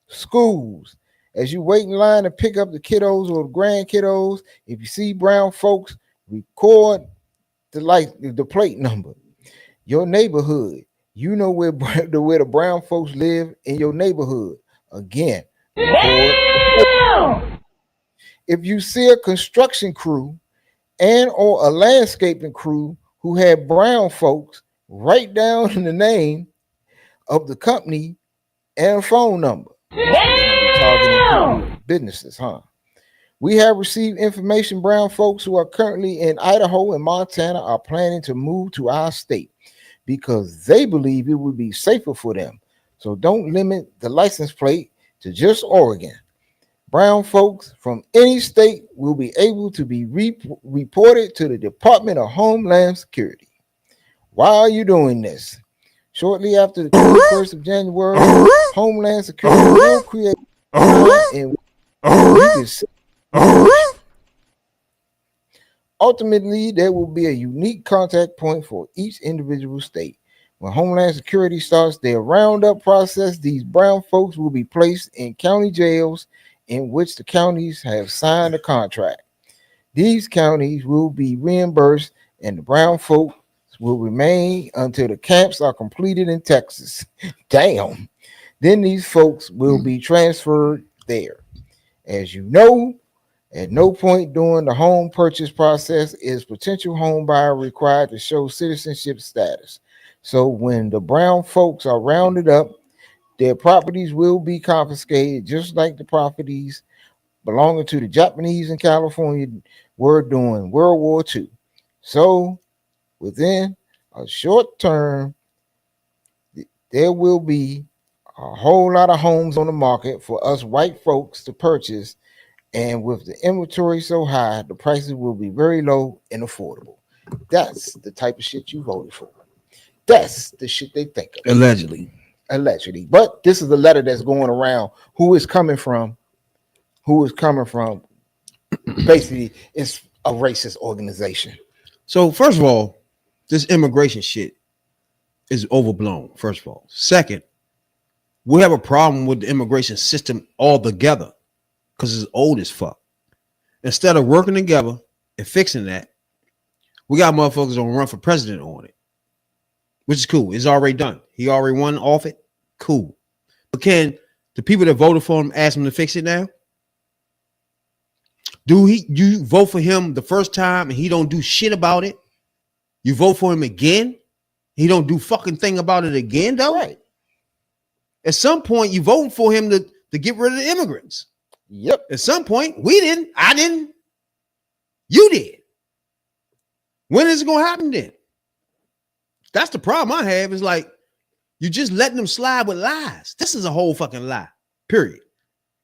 Schools. As you wait in line to pick up the kiddos or the grandkiddos, if you see brown folks, record the plate number. Your neighborhood. You know where the brown folks live in your neighborhood. Again, record. If you see a construction crew and or a landscaping crew who had brown folks, write down the name of the company and a phone number. Targeting businesses, huh? We have received information brown folks who are currently in Idaho and Montana are planning to move to our state because they believe it would be safer for them. So don't limit the license plate to just Oregon. Brown folks from any state will be able to be reported to the Department of Homeland Security. Why are you doing this? Shortly after the 21st of January, Homeland Security will create and ultimately, there will be a unique contact point for each individual state. When Homeland Security starts their roundup process, these brown folks will be placed in county jails in which the counties have signed a contract. These counties will be reimbursed and the brown folks will remain until the camps are completed in Texas. Damn. Then these folks will be transferred there. As you know, at no point during the home purchase process is potential home buyer required to show citizenship status. So when the brown folks are rounded up, Their properties will be confiscated, just like the properties belonging to the Japanese in California were during World War II. So, within a short term, there will be a whole lot of homes on the market for us white folks to purchase. And with the inventory so high, the prices will be very low and affordable. That's the type of shit you voted for. That's the shit they think of. Allegedly. Allegedly. But this is a letter that's going around. Who is coming from? Basically, it's a racist organization. So first of all, this immigration shit is overblown. First of all, second, we have a problem with the immigration system altogether because it's old as fuck. Instead of working together and fixing that, we got motherfuckers on run for president on it, which is cool. It's already done. He already won off it. Cool. But can the people that voted for him ask him to fix it now? Do you vote for him the first time and he don't do shit about it? You vote for him again, he don't do fucking thing about it again, though. Right. At some point, you voting for him to get rid of the immigrants. Yep. At some point, we didn't. I didn't. You did. When is it gonna happen then? That's the problem I have. Is like you just letting them slide with lies. This is a whole fucking lie. Period.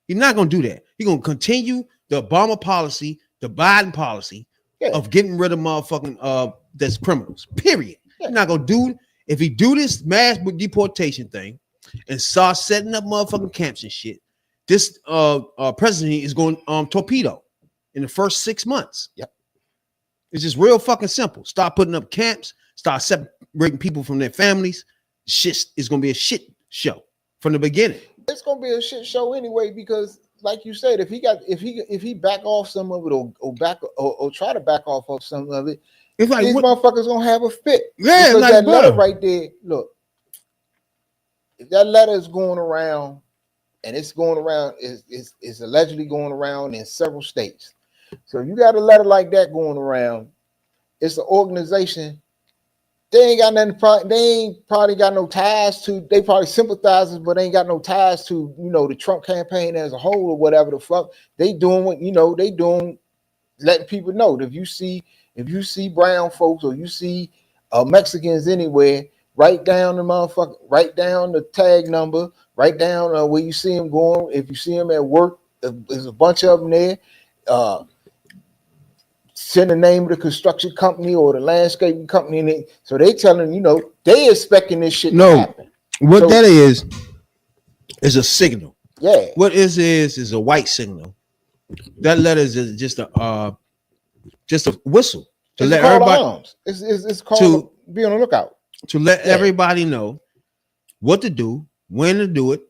You're not gonna do that. You're gonna continue the Obama policy, the Biden policy of getting rid of motherfucking that's criminals. Period. You're not gonna do if he do this mass deportation thing and start setting up motherfucking camps and shit. This president is going torpedo in the first 6 months. Yep. It's just real fucking simple. Start putting up camps, start separating people from their families. Shit is gonna be a shit show from the beginning. It's gonna be a shit show anyway, because like you said, if he back off some of it or try to back off of some of it, it's like these motherfuckers gonna have a fit. Yeah, because like that letter butter. right there, look, if that letter is going around and it's going around, is allegedly going around in several states. So you got a letter like that going around. It's an organization. They ain't got nothing. They ain't probably got no ties to. They probably sympathizers, but they ain't got no ties to the Trump campaign as a whole or whatever the fuck. They doing what they doing, letting people know that if you see brown folks or you see Mexicans anywhere, write down the motherfucker, write down the tag number, write down where you see them going. If you see them at work, there's a bunch of them there. Send the name of the construction company or the landscaping company, so they telling they expecting this shit to happen. What that is a signal. Yeah. What is a white signal. That letter is just a whistle to let everybody. It's called to be on the lookout. To let everybody know what to do, when to do it,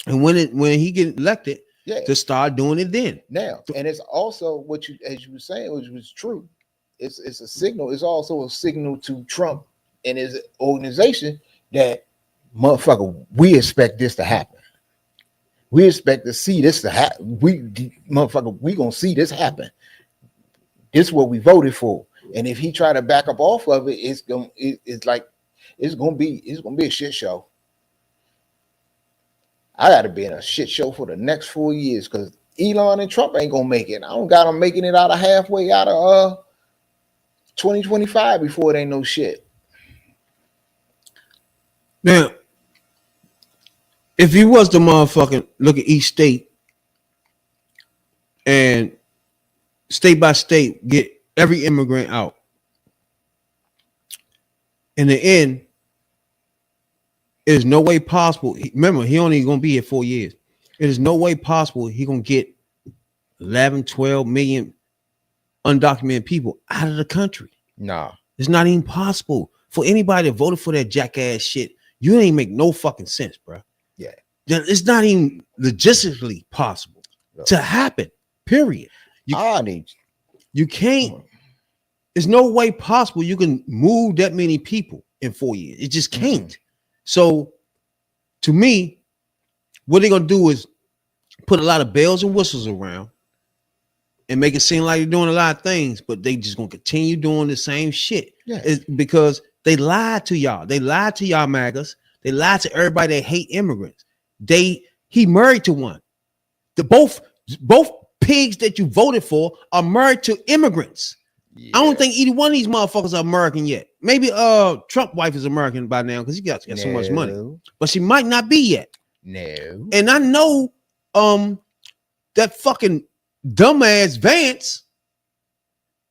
and when he get elected. Yeah. To start doing it then. Now, and it's also as you were saying, which was true. It's a signal. It's also a signal to Trump and his organization that motherfucker, we expect this to happen. We expect to see this to happen. We gonna see this happen. This is what we voted for. And if he try to back up off of it, it's gonna be a shit show. I got to be in a shit show for the next 4 years because Elon and Trump ain't gonna make it. I don't got them making it out of halfway out of 2025 before it ain't no shit. Now, if he was to motherfucking look at each state and state by state get every immigrant out, in the end, it is no way possible. Remember, he only gonna be here 4 years. It is no way possible he gonna get 11, 12 million undocumented people out of the country. Nah. It's not even possible for anybody that voted for that jackass shit. You ain't make no fucking sense, bro. Yeah. It's not even logistically possible to happen, period. You can't. There's no way possible you can move that many people in 4 years. It just can't. So, to me, what they're gonna do is put a lot of bells and whistles around and make it seem like they're doing a lot of things, but they just gonna continue doing the same shit. Yeah. It's because they lied to y'all. They lied to y'all MAGAs. They lied to everybody that hate immigrants. He married to one. Both pigs that you voted for are married to immigrants. Yeah. I don't think either one of these motherfuckers are American yet. Maybe Trump wife is American by now because he got so much money. But she might not be yet. No. And I know that fucking dumbass Vance,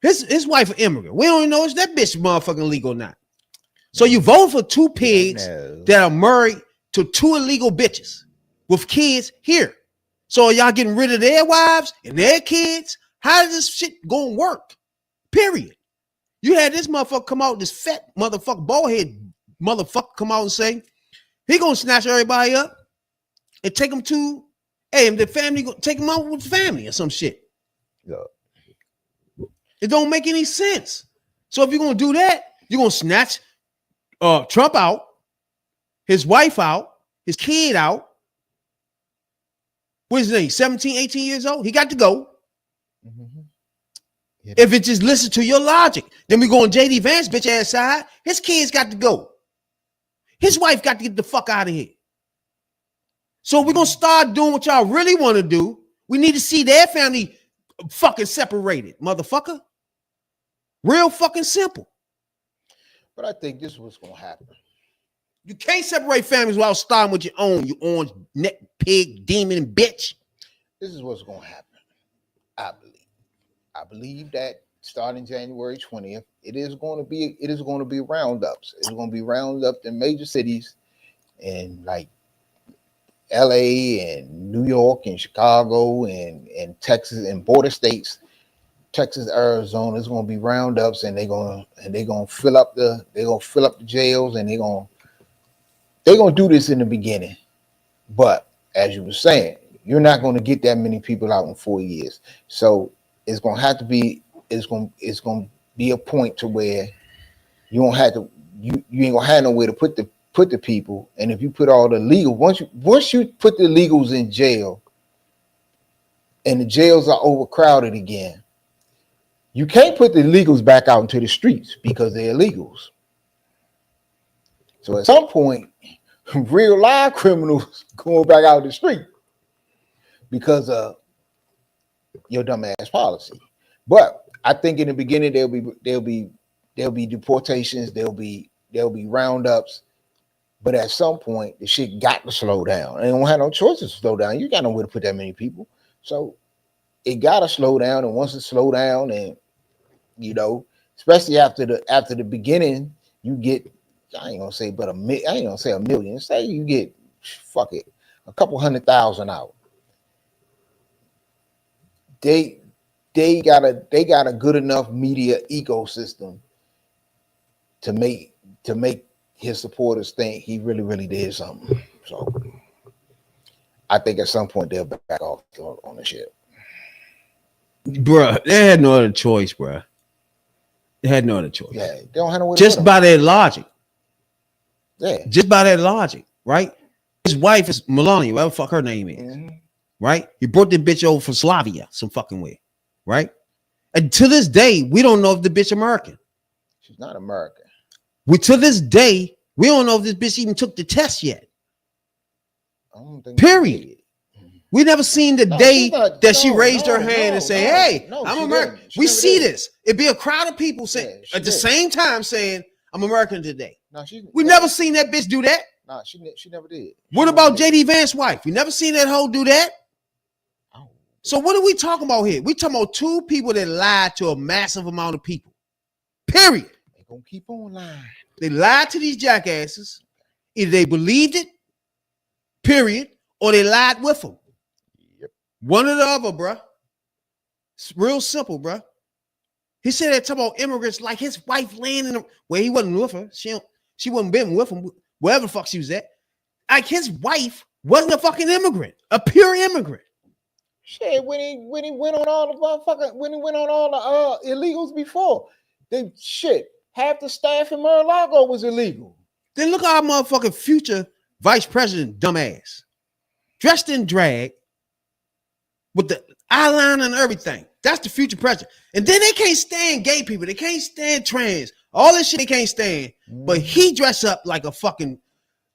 his wife an immigrant. We don't even know if that bitch motherfucking legal or not. So you vote for two pigs that are married to two illegal bitches with kids here. So are y'all getting rid of their wives and their kids? How is this shit gonna work? Period. You had this motherfucker come out, this fat motherfucker, bald head motherfucker come out and say he gonna snatch everybody up and take them to, hey, the family take them out with the family or some shit. Yeah. It don't make any sense. So if you're gonna do that, you're gonna snatch Trump out, his wife out, his kid out. What's his name? 17, 18 years old. He got to go. Mm-hmm. Yeah. If it just listen to your logic, then we go on JD Vance bitch ass side. His kids got to go. His wife got to get the fuck out of here. So we're gonna start doing what y'all really want to do. We need to see their family fucking separated, motherfucker. Real fucking simple. But I think this is what's gonna happen. You can't separate families without starting with your own, you orange neck pig demon bitch. This is what's gonna happen. I believe that starting January 20th, it is going to be roundups. It's going to be roundups in major cities and like LA and New York and Chicago and Texas and border states, Texas, Arizona. It's going to be roundups, and they're going to fill up the jails, and they're going to do this in the beginning. But as you were saying, you're not going to get that many people out in 4 years. So it's going to have to be, it's going to be a point to where you don't have to, you ain't going to have nowhere to put the people. And if you put all the legal, once you put the illegals in jail and the jails are overcrowded again, you can't put the illegals back out into the streets because they're illegals. So at some point, real live criminals going back out the street because of your dumbass policy. But I think in the beginning there'll be deportations, there'll be roundups. But at some point, the shit got to slow down. They don't have no choice to slow down. You got nowhere to put that many people. So it got to slow down. And once it slow down, and especially after the beginning, you get, I ain't gonna say a million. Say you get, a couple 100,000 out. They got a good enough media ecosystem to make his supporters think he really, really did something. So I think at some point they'll back off on the shit. Bruh, they had no other choice, bruh. They had no other choice. Yeah, they don't have no way just by their logic. Yeah. Just by that logic, right? His wife is Melania, whatever the fuck her name is. Mm-hmm. Right? He brought the bitch over from Slavia some fucking way. Right? And to this day, we don't know if the bitch American. She's not American. To this day, we don't know if this bitch even took the test yet. I don't think period. We never seen the day that she raised her hand and say, "Hey, I'm American." We see this. It'd be a crowd of people saying at the same time saying, "I'm American today." We never seen that bitch do that. No, she never did. What about JD Vance's wife? We never seen that hoe do that. So what are we talking about here? We talking about two people that lied to a massive amount of people. Period. They gonna keep on lying. They lied to these jackasses. Either they believed it, period, or they lied with them. Yep. One or the other, bruh. It's real simple, bruh. He said that talking about immigrants like his wife laying in the where he wasn't with her. She wasn't been with him, wherever the fuck she was at. Like his wife wasn't a fucking immigrant, a pure immigrant. Shit, when he went on all the illegals before, then shit, half the staff in Mar-a-Lago was illegal. Then look at our motherfucking future vice president, dumbass, dressed in drag with the eyeliner and everything. That's the future president. And then they can't stand gay people. They can't stand trans. All this shit they can't stand. But he dressed up like a fucking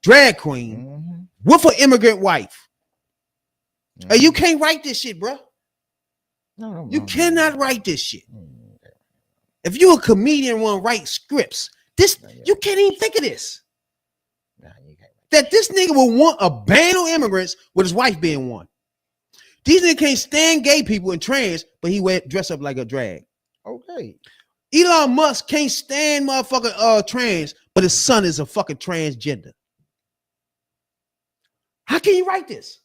drag queen with an immigrant wife. And you can't write this shit, bro. You cannot write this shit. If you're a comedian and want to write scripts, you can't even think of this. That this nigga will want a ban on immigrants with his wife being one. These niggas can't stand gay people and trans, but he dress up like a drag. Okay. Elon Musk can't stand motherfucking trans, but his son is a fucking transgender. How can you write this?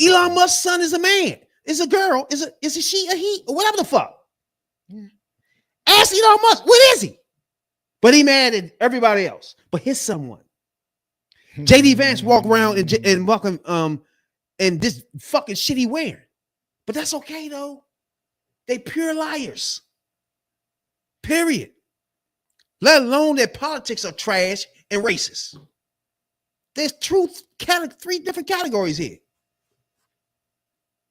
Elon Musk's son is a man. Is a girl. Is a she, a he, or whatever the fuck. Yeah. Ask Elon Musk, what is he? But he mad at everybody else. But his son won. JD Vance walk around and walking and this fucking shit he wearing. But that's okay though. They pure liars. Period. Let alone that politics are trash and racist. There's three different categories here.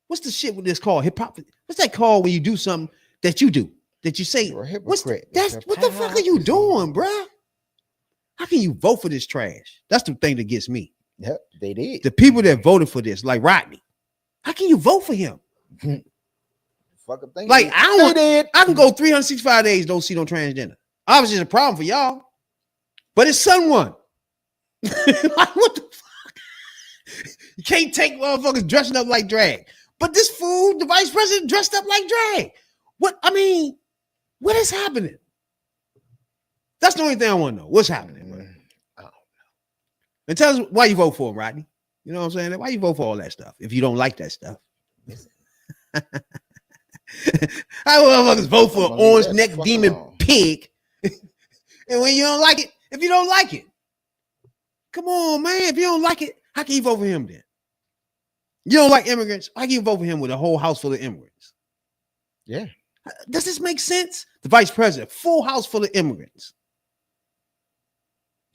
What's the shit with this called? Hip hop. What's that called when you do something that you do? That you say, what the fuck are you doing, bruh? How can you vote for this trash? That's the thing that gets me. Yep, they did. The people that voted for this, like Rodney. How can you vote for him? Like I can go 365 days, don't see no transgender. Obviously, it's a problem for y'all. But his son won. Like, what the fuck? You can't take motherfuckers dressing up like drag. But this fool, the vice president, dressed up like drag. What is happening? That's the only thing I want to know. What's happening? I don't know. And tell us why you vote for him, Rodney. You know what I'm saying? Why you vote for all that stuff if you don't like that stuff? How motherfuckers vote for an orange neck demon pig? And when you don't like it, if you don't like it, come on, man. If you don't like it, how can you vote for him then? You don't like immigrants? How can you vote for him with a whole house full of immigrants? Yeah. Does this make sense? The vice president, full house full of immigrants.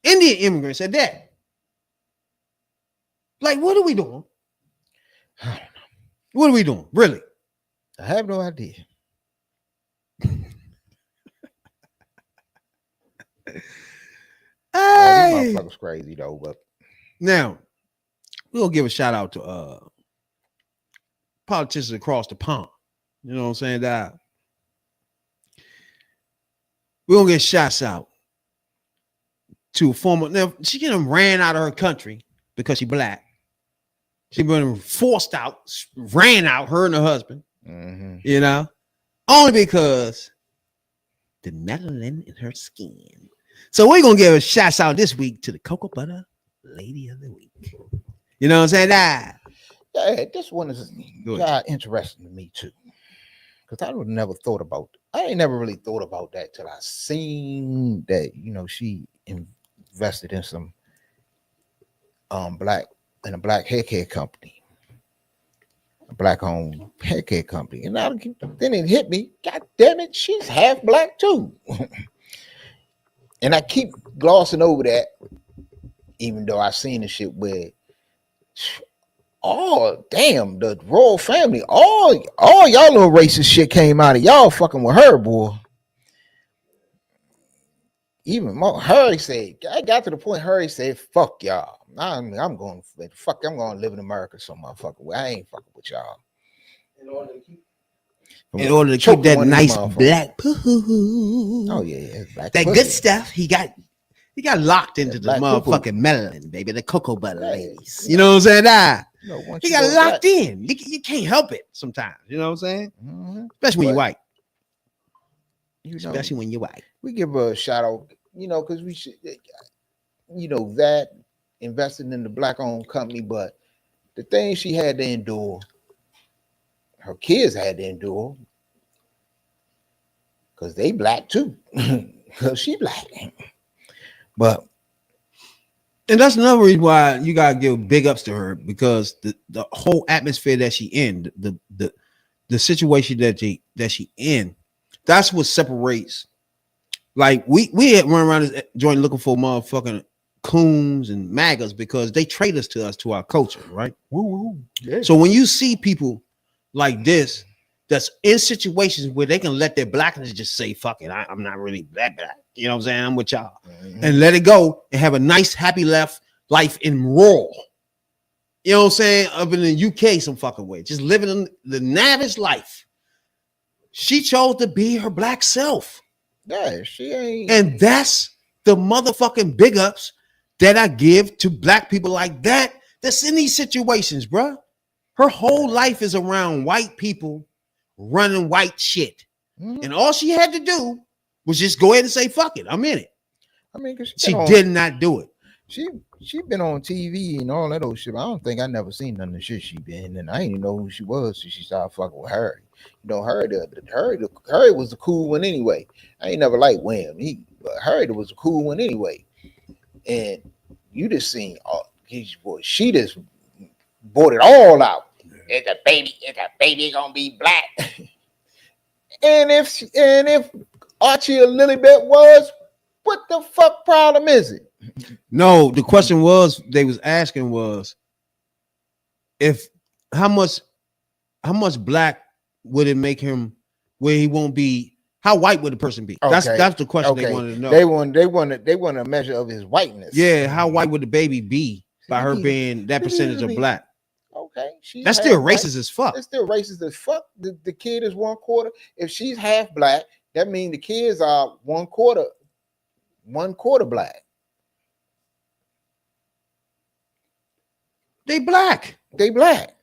Indian immigrants at that. Like, what are we doing? I don't know. What are we doing? Really? I have no idea. Hey. These motherfuckers crazy though, but now we'll give a shout out to politicians across the pond. You know what I'm saying? That we're gonna get shots out to a former. Now she ran out of her country because she black. She been forced out, ran out, her and her husband. You know, only because the melanin in her skin. So we're gonna give a shout out this week to the Cocoa Butter Lady of the Week. You know what I'm saying? Yeah, this one is interesting to me too. Because I would never thought about, I ain't never really thought about that till I seen that, you know, she invested in some a black hair care company. A black-owned hair care company. And then it hit me, God damn it, she's half black too. And I keep glossing over that, even though I seen the shit where, oh damn, the royal family, all y'all little racist shit came out of y'all fucking with her, boy. Even more, Harry said, I got to the point Harry said, fuck y'all. I'm going to live in America some motherfucking way. I ain't fucking with y'all. In order to keep that nice black poo. Oh yeah, black that pussy. good stuff. He got locked into the motherfucking melanin, baby, the cocoa butter ladies. You know what I'm saying? He got locked in. You can't help it sometimes. You know what I'm saying? Especially when you're white. Especially when you're white. We give her a shout out, you know, because we should, you know, that invested in the black-owned company, but the things she had to endure, her kids had to endure, because they black too, because she black. But and that's another reason why you gotta give big ups to her, because the whole atmosphere that she in, the situation that she in, that's what separates. Like we had run around this joint looking for motherfucking coons and MAGAs because they trade us to our culture, right? Yeah. So when you see people like this, that's in situations where they can let their blackness just say, fuck it, I'm not really black. You know what I'm saying? I'm with y'all. And let it go and have a nice, happy life life in rural. You know what I'm saying? Up in the UK some fucking way. Just living in the lavish life. She chose to be her black self. Yeah, she ain't. And that's the motherfucking big ups that I give to black people like that. That's in these situations, bro. Her whole life is around white people running white shit. Mhm. And all she had to do was just go ahead and say, fuck it, I'm in it. I mean, cause She did not do it. She been on TV and all that old shit. I don't think I never seen none of the shit she been in. I didn't even know who she was till she started fucking with Harry. You know, Harry was the cool one anyway. I ain't never liked Wham. But Harry was a cool one anyway. And you just seen she just bought it all out. It's a baby gonna be black. and if Archie or Lilibet was, what the fuck problem is it? No, the question was they was asking was if how much black would it make him where he won't be, how white would the person be? Okay. That's the question they wanted to know. They want a measure of his whiteness. Yeah, how white would the baby be by her being that percentage of black? Okay, that's still racist as fuck. It's still racist as fuck. The kid is 1/4. If she's half black, that means the kids are 1/4 black. They black. They black.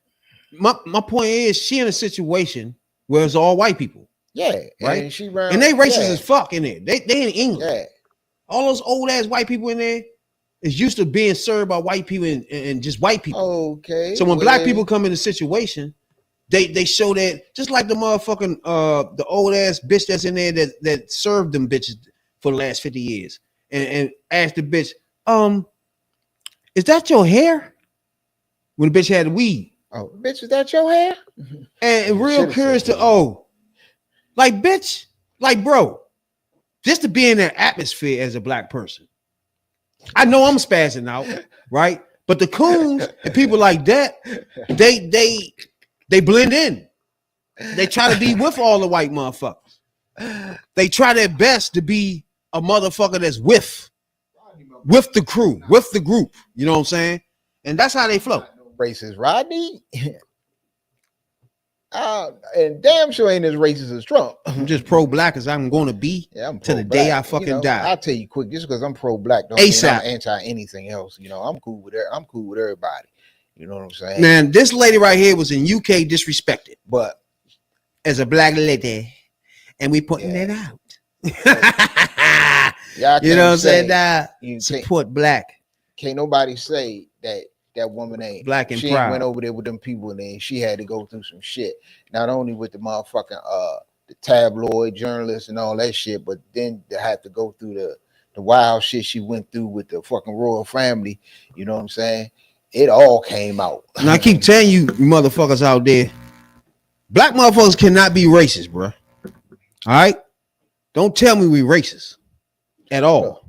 My point is she in a situation where it's all white people. Yeah, right. And she and they racist as fuck in there. They in England. Yeah. All those old ass white people in there is used to being served by white people and just white people. Okay. So when black people come in a situation, they show that just like the motherfucking the old ass bitch that's in there that served them bitches for the last 50 years and asked the bitch, is that your hair? When the bitch had the weed. Oh, bitch, is that your hair? And real curious to like bitch, like bro, just to be in that atmosphere as a black person. I know I'm spazzing out, right? But the coons and people like that, they blend in. They try to be with all the white motherfuckers. They try their best to be a motherfucker that's with the crew, with the group. You know what I'm saying? And that's how they flow. Racist Rodney. And damn sure ain't as racist as Trump. I'm just pro-black as I'm going to be to the day I fucking die. I'll tell you quick, just because I'm pro-black don't ASAP. mean I'm anti anything else. You know, I'm cool with it. I'm cool with everybody. You know what I'm saying? Man, this lady right here was in UK disrespected, but as a black lady, and we putting it out. You know what I'm saying? Support black. Can't nobody say that woman ain't black and she proud. Went over there with them people and then she had to go through some shit. Not only with the motherfucking the tabloid journalists and all that shit, but then to have to go through the wild shit she went through with the fucking royal family. You know what I'm saying? It all came out. And I keep telling you motherfuckers out there, black motherfuckers cannot be racist, bro. All right? Don't tell me we racist at all.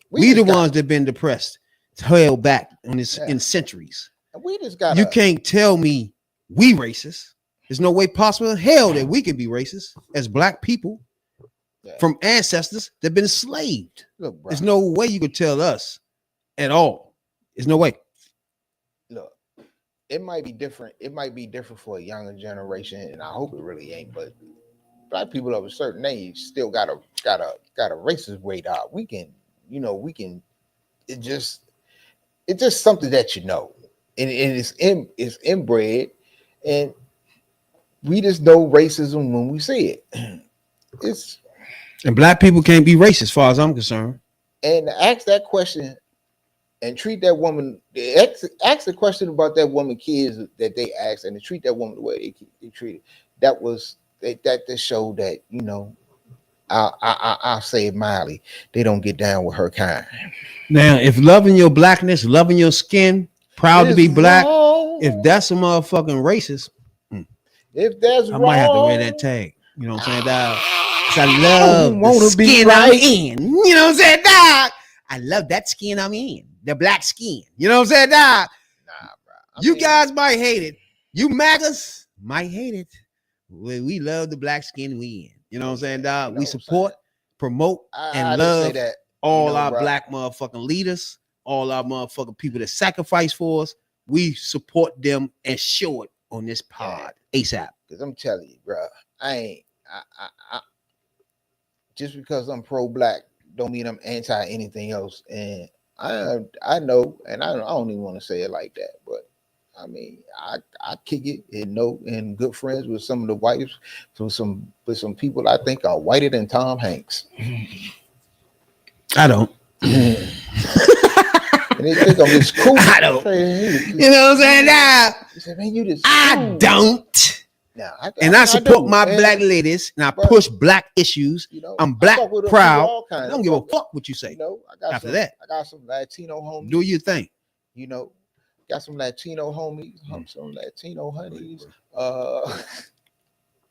We the ones that been depressed, held back on this in centuries. We just got you can't tell me we racist. There's no way possible in hell that we can be racist as black people from ancestors that been enslaved. Look, bro. There's no way you could tell us at all. There's no way. Look, it might be different. It might be different for a younger generation, and I hope it really ain't. But black people of a certain age still got a racist radar. We can. It's just something that you know, and it's inbred, and we just know racism when we see it. And black people can't be racist, as far as I'm concerned. And ask that question and treat that woman. Ask the question about that woman kids that they asked, and to treat that woman the way they treated. That showed that I'll say it mildly, they don't get down with her kind. Now, if loving your blackness, loving your skin, proud to be black, if that's a motherfucking racist, I might have to wear that tag. You know what I'm saying, dog? Because I love the skin I'm in. You know what I'm saying, dog? I love that skin I'm in. The black skin. You know what I'm saying, dog? Nah, bro. You guys might hate it. You MAGAs might hate it. We love the black skin we in. You know what I'm saying, dog? We support, promote, and love all our black motherfucking leaders, all our motherfucking people that sacrifice for us. We support them and show it on this pod ASAP. Because I'm telling you, bro, I just because I'm pro-black don't mean I'm anti anything else. And I know, and I don't even want to say it like that, but I mean, I kick it and good friends with some of the whites, with some people I think are whiter than Tom Hanks. I don't. And they think I'm this cool. I don't. You know what I'm saying? Nah, man, you just I don't. Nah, I support my black ladies, and I push black issues. I'm black proud. I don't give a fuck what you say. After that, I got some Latino homies. Do your thing. Got some Latino homies, some Latino honeys.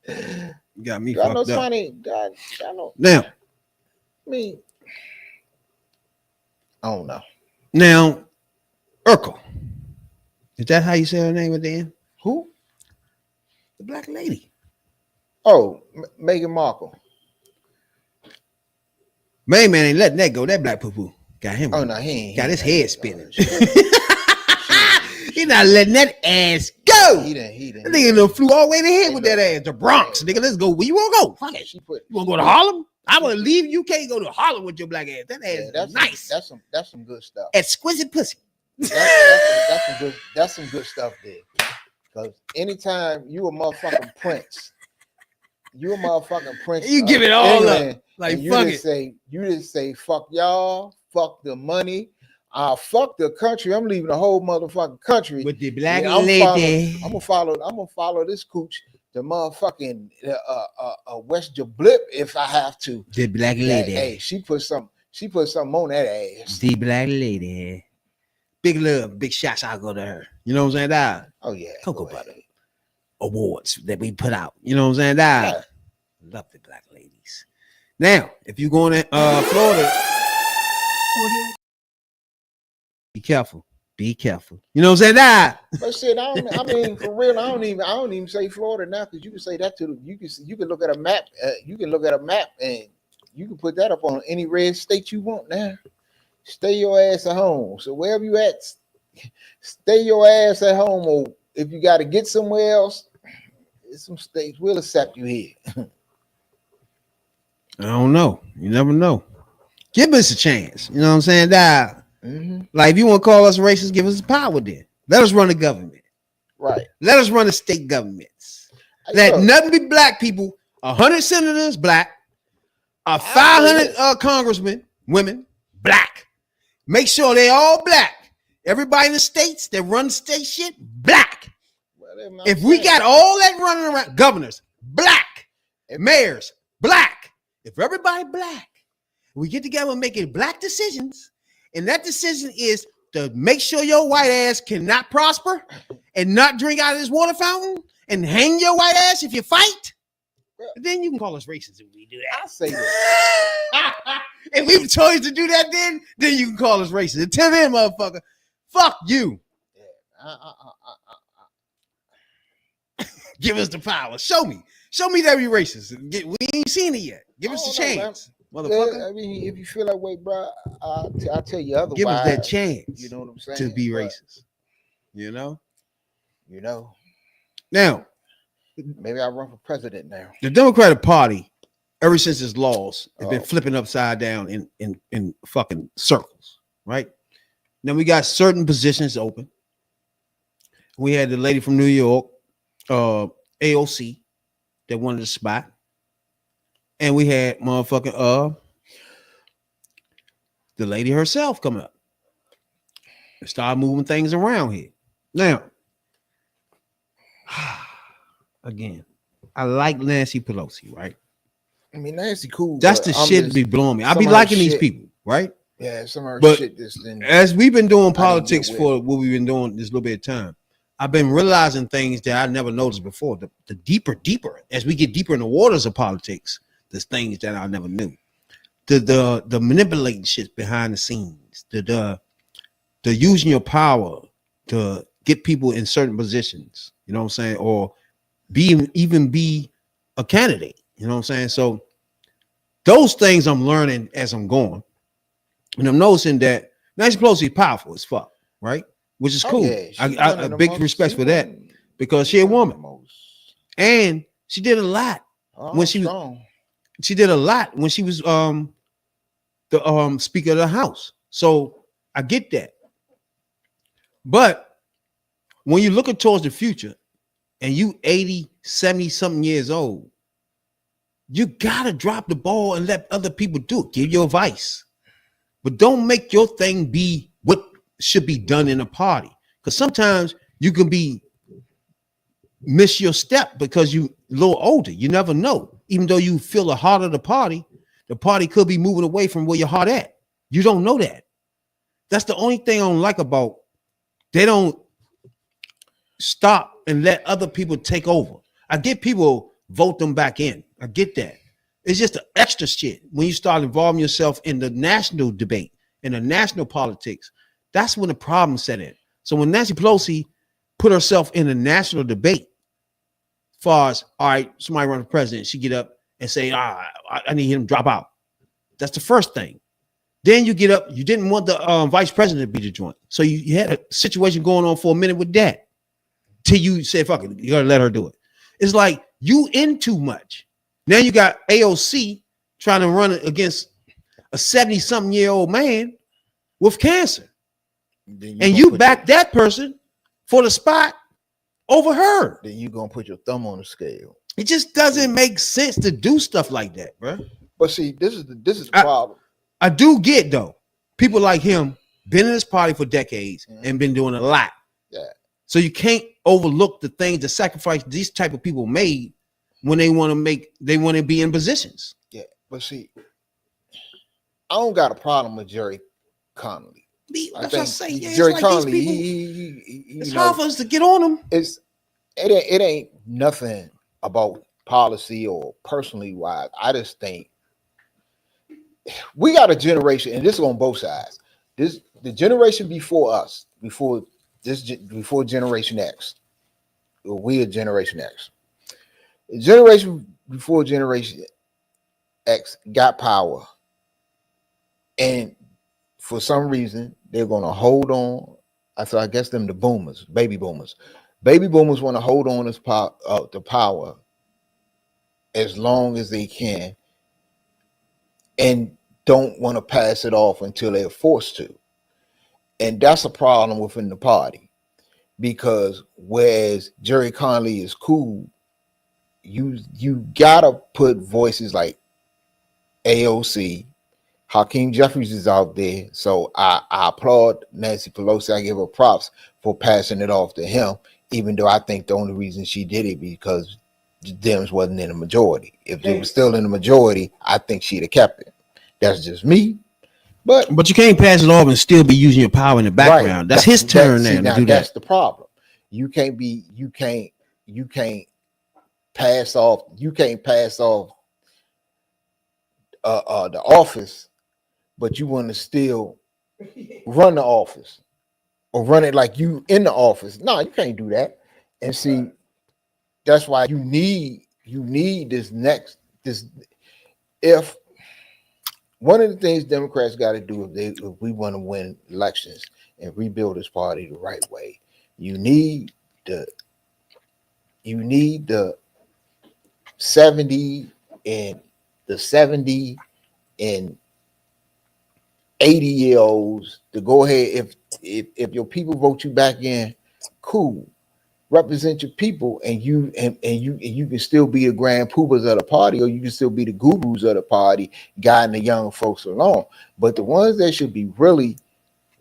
You got me I know fucked up. funny. I know. Now, I don't know. Now, Urkel. Is that how you say her name at the end? Who? The black lady. Oh, Meghan Markle. Man ain't letting that go. That black poo-poo got him. Oh no, he ain't. Got his head spinning. He not letting that ass go. He didn't. That nigga flew all the way to head with that ass. The Bronx, nigga. Let's go. Where you want to go? Fuck it. You want to go to Harlem? I want to leave UK, go to Harlem with your black ass. That ass is nice. That's some good stuff. Exquisite pussy. That's some good stuff there. Because anytime you a motherfucking prince, you give it all up. Like you fuck just it. You just say fuck y'all, fuck the money, fuck the country. I'm leaving the whole motherfucking country with the black lady. I'm gonna follow this cooch to motherfucking West Jablip if I have to. The black lady. Hey, she put something on that ass. The black lady. Big love, big shots. I'll go to her. You know what I'm saying? Oh yeah. Cocoa butter awards that we put out. You know what I'm saying? Love the black ladies. Now, if you going to Florida, be careful. Be careful. You know what I'm saying? But shit, I mean, for real, I don't even say Florida now, because you can say that you can look at a map. You can look at a map and you can put that up on any red state you want now. Stay your ass at home. So wherever you at, stay your ass at home. Or if you got to get somewhere else, some states will accept you here. I don't know. You never know. Give us a chance. You know what I'm saying? Like if you want to call us racist, give us the power then. Let us run the government. Right. Let us run the state governments. Let nothing be black people. 100 senators black. 500 congressmen, women, black. Make sure they all black. Everybody in the states that run the state shit, black. If we got all that running around, governors, black. Mayors, black. If everybody black, we get together and make black decisions, and that decision is to make sure your white ass cannot prosper and not drink out of this water fountain and hang your white ass if you fight, then you can call us racist if we do that. I say that. If we chose to do that, then you can call us racist. Until then, motherfucker, fuck you. Give us the power. Show me that we racist. We ain't seen it yet. Give us a chance, motherfucker. Yeah, I mean, if you feel that way, bro, I'll tell you otherwise. Give us that chance. You know what I'm saying? To be racist. You know. Now, maybe I'll run for president now. The Democratic Party, ever since its laws, has been flipping upside down in fucking circles, right? Now we got certain positions open. We had the lady from New York, AOC, that wanted a spot. And we had motherfucking the lady herself come up and start moving things around here. Now, again, I like Nancy Pelosi, right? I mean, Nancy cool. That's the shit that be blowing me. I be liking these people, right? Yeah, some of her but shit. As we've been doing politics for what we've been doing this little bit of time, I've been realizing things that I never noticed before. The deeper, as we get deeper in the waters of politics, there's things that I never knew. The manipulating shit behind the scenes, the using your power to get people in certain positions, you know what I'm saying, or even be a candidate, you know what I'm saying. So those things I'm learning as I'm going, and I'm noticing that Nancy Pelosi is powerful as fuck, right? Which is cool. Yeah, I big respect for that because she a woman, and she did a lot when she was. She did a lot when she was the Speaker of the House. So I get that, but when you looking towards the future, and you 80, 70 something years old, you gotta drop the ball and let other people do it. Give your advice, but don't make your thing be what should be done in a party. Because sometimes you can miss your step because you a little older. You never know. Even though you feel the heart of the party could be moving away from where your heart at. You don't know that. That's the only thing I don't like about they don't stop and let other people take over. I get people vote them back in. I get that. It's just the extra shit when you start involving yourself in the national debate, in the national politics. That's when the problem set in. So when Nancy Pelosi put herself in a national debate, as far as, all right, somebody run for president, she get up and say, I need him to drop out. That's the first thing. Then you get up, you didn't want the vice president to be the joint. So you had a situation going on for a minute with that. Till you said, fuck it, you gotta let her do it. It's like you in too much. Now you got AOC trying to run against a 70-something-year-old man with cancer. And you back that person for the spot over her. Then you're gonna put your thumb on the scale. It just doesn't make sense to do stuff like that, bro. But see, this is the problem. I do get though, people like him been in this party for decades and been doing a lot. Yeah. So you can't overlook the things, the sacrifice these type of people made when they want to be in positions. Yeah, but see, I don't got a problem with Jerry Connolly. That's what I say. Yeah, Jerry like Connolly, it's hard for us to get on him. It ain't nothing about policy or personally wise. I just think we got a generation, and this is on both sides. The generation before us, before Generation X, we are Generation X. The generation before Generation X got power, and for some reason they're going to hold on. I guess them the boomers, baby boomers. Baby boomers want to hold on to power as long as they can, and don't want to pass it off until they're forced to. And that's a problem within the party, because whereas Jerry Connolly is cool, you gotta put voices like AOC. Hakeem Jeffries is out there, so I applaud Nancy Pelosi. I give her props for passing it off to him, even though I think the only reason she did it because the Dems wasn't in the majority. If they were still in the majority, I think she'd have kept it. That's just me. But you can't pass it off and still be using your power in the background. Right. That's his turn now to do that. That's the problem. You can't pass off the office, but you want to still run the office or run it like you in the office. No, you can't do that. And see, that's why you need this. If one of the things Democrats got to do if we want to win elections and rebuild this party the right way, you need the 70 and 80-year-olds to go ahead. If your people vote you back in, cool. Represent your people, and you can still be the grand poobahs of the party, or you can still be the gurus of the party, guiding the young folks along. But the ones that should be really,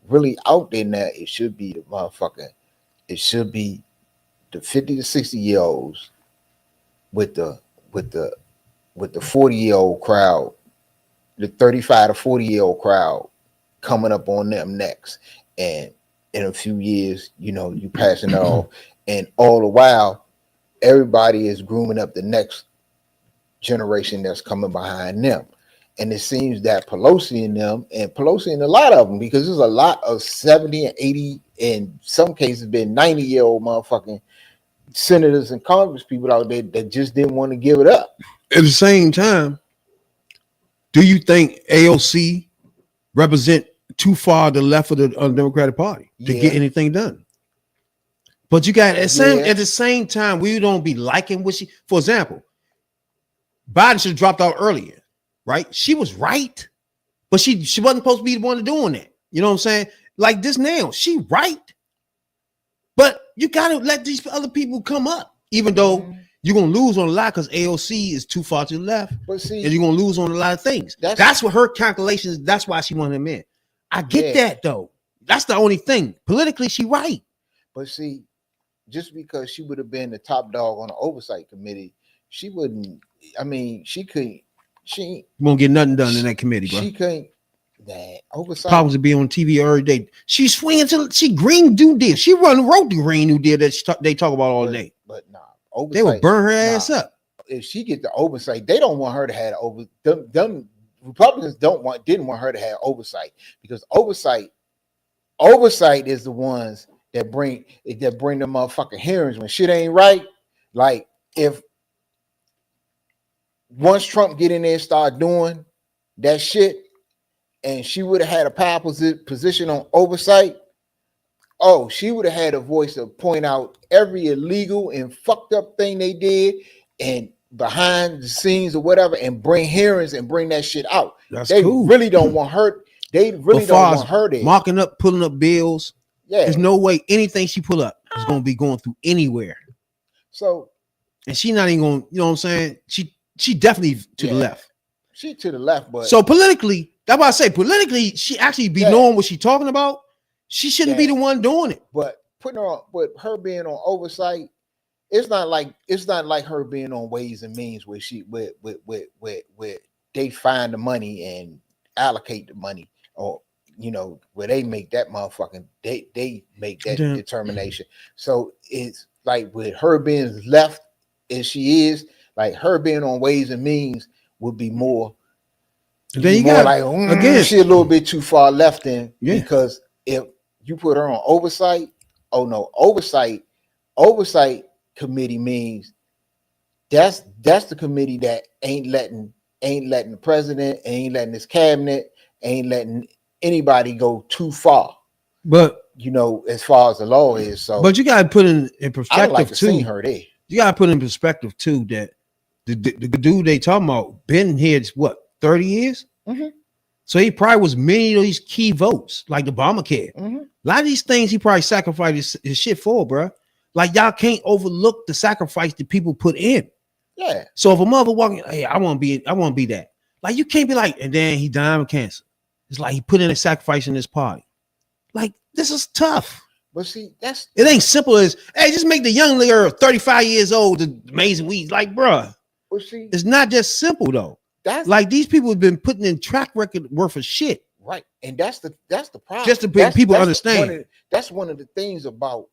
really out there now, it should be the 50 to 60-year-olds with the 40-year-old crowd, the 35 to 40-year-old crowd coming up on them next. And in a few years, you passing it off. And all the while, everybody is grooming up the next generation that's coming behind them. And it seems that Pelosi and a lot of them, because there's a lot of 70 and 80, in some cases, been 90-year-old motherfucking senators and Congress people out there that just didn't want to give it up. At the same time, do you think AOC represent too far to the left of the Democratic Party to get anything done. But you got at the same time, we don't be liking what she. For example, Biden should have dropped out earlier, right? She was right, but she wasn't supposed to be the one doing that. You know what I'm saying? Like this now, she right, but you gotta let these other people come up, even though you're gonna lose on a lot because AOC is too far to the left, but see, and you're gonna lose on a lot of things. That's what her calculations. That's why she wanted him in. I get that though. That's the only thing. Politically, she right. But see, just because she would have been the top dog on the oversight committee, she wouldn't. I mean, she couldn't. She won't get nothing done in that committee, bro. She couldn't. That oversight problems to be on TV every day. She's swinging to she Green New Deal. She wrote the Green New Deal that they talk about all day. But nah, oversight, they will burn her ass up. If she get the oversight, they don't want her to have them Republicans didn't want her to have oversight, because oversight is the ones that bring the motherfucking hearings when shit ain't right. Like if once Trump get in there and start doing that shit, and she would have had a power position on oversight, oh, she would have had a voice to point out every illegal and fucked up thing they did and behind the scenes or whatever, and bring hearings and bring that shit out. They cool. Really don't want her. They really don't want her there. Marking up, pulling up bills. Yeah, there's no way anything she pull up is going to be going through anywhere. So, and she not even going. You know what I'm saying? She definitely to the left. She to the left, but so politically. That's why I say politically, she actually be knowing what she's talking about. She shouldn't be the one doing it. But putting her on, with her being on oversight, it's not like her being on Ways and Means where she with they find the money and allocate the money, or where they make that motherfucking they make that determination. So it's like with her being left as she is, like her being on Ways and Means would be more. Then you got like again, she a little bit too far left in, because if you put her on oversight, oversight committee means that's the committee that ain't letting the president, ain't letting his cabinet, ain't letting anybody go too far. But as far as the law is, so but you gotta put in perspective like too. Her there. You gotta put in perspective too that the dude they talking about been here what 30 years. Mm-hmm. So he probably was many of these key votes, like the Obamacare. Mm-hmm. A lot of these things he probably sacrificed his shit for, bro. Like y'all can't overlook the sacrifice that people put in. Yeah. So if a mother walking, hey, I want to be that. Like you can't be like, and then he died of cancer. It's like he put in a sacrifice in this party. Like this is tough. But see, it ain't simple as, hey, just make the young girl 35 years old the amazing weed. Like, bruh, it's not just simple though. That's like these people have been putting in track record worth of shit. Right. And that's the problem. Just to make people understand. That's one of the things about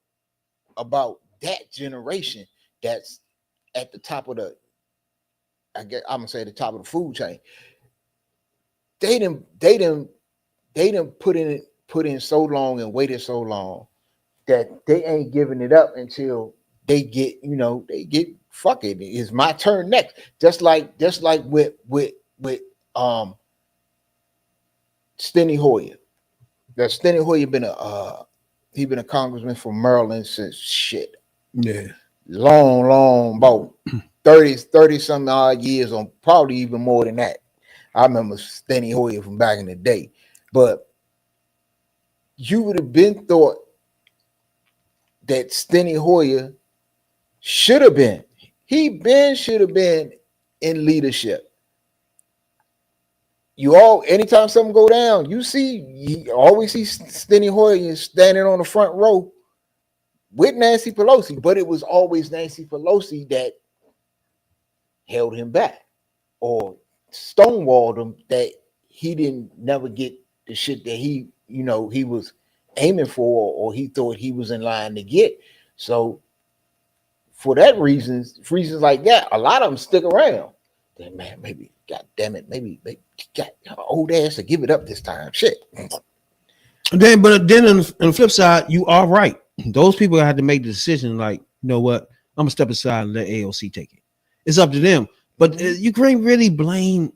that generation that's at the top of the, I'm gonna say the top of the food chain. They didn't put in so long and waited so long that they ain't giving it up until they get, fuck it, it's my turn next. Just like with Steny Hoyer. That Steny Hoyer been a congressman from Maryland since shit. Yeah. Long, about 30 some odd years, on probably even more than that. I remember Steny Hoyer from back in the day. But you would have been thought that Steny Hoyer should have been in leadership. Anytime something go down, you always see Steny Hoyer standing on the front row with Nancy Pelosi, but it was always Nancy Pelosi that held him back or stonewalled him, that he didn't never get the shit that he was aiming for, or he thought he was in line to get. So for that reasons like that, a lot of them stick around. Then man, maybe, god damn it, maybe got old ass to give it up this time. Shit. But then on the flip side, you are right. Those people had to make the decision, like, you know what, I'm gonna step aside and let AOC take it. It's up to them. But you can't really blame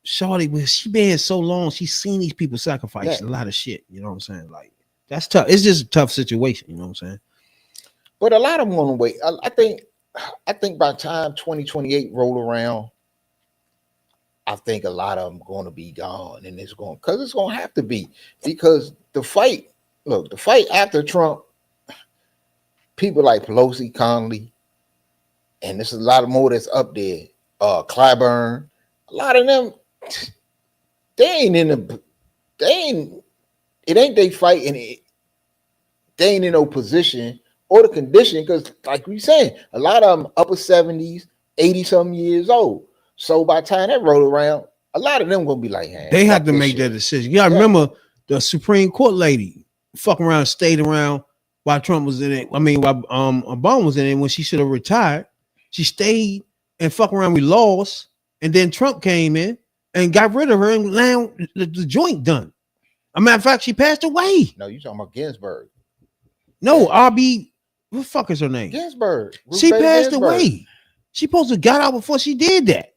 Shorty, she been here so long, she's seen these people sacrifice Yeah. a lot of shit. You know what I'm saying? Like that's tough. It's just a tough situation. You know what I'm saying? But a lot of them want to wait. I think by the time 2028 roll around, I think a lot of them going to be gone, and it's going to have to be, because the fight after Trump, people like Pelosi, Conley, and there's a lot of more that's up there. Clyburn, a lot of them, it ain't they fighting it. They ain't in no position or the condition, because like we saying, a lot of them upper 70s, 80 some years old. So by the time that roll around, a lot of them gonna be like, hey, They have to make that decision. You gotta remember the Supreme Court lady fucking around, stayed around while Trump was in it. I mean, while Obama was in it, when she should have retired, she stayed and fuck around. We lost, and then Trump came in and got rid of her, and now the joint done. As a matter of fact, she passed away. No, you talking about Ginsburg? No, RB. What the fuck is her name? Ginsburg. She Ruth Bader passed Ginsburg. away. She supposed to got out before she did that.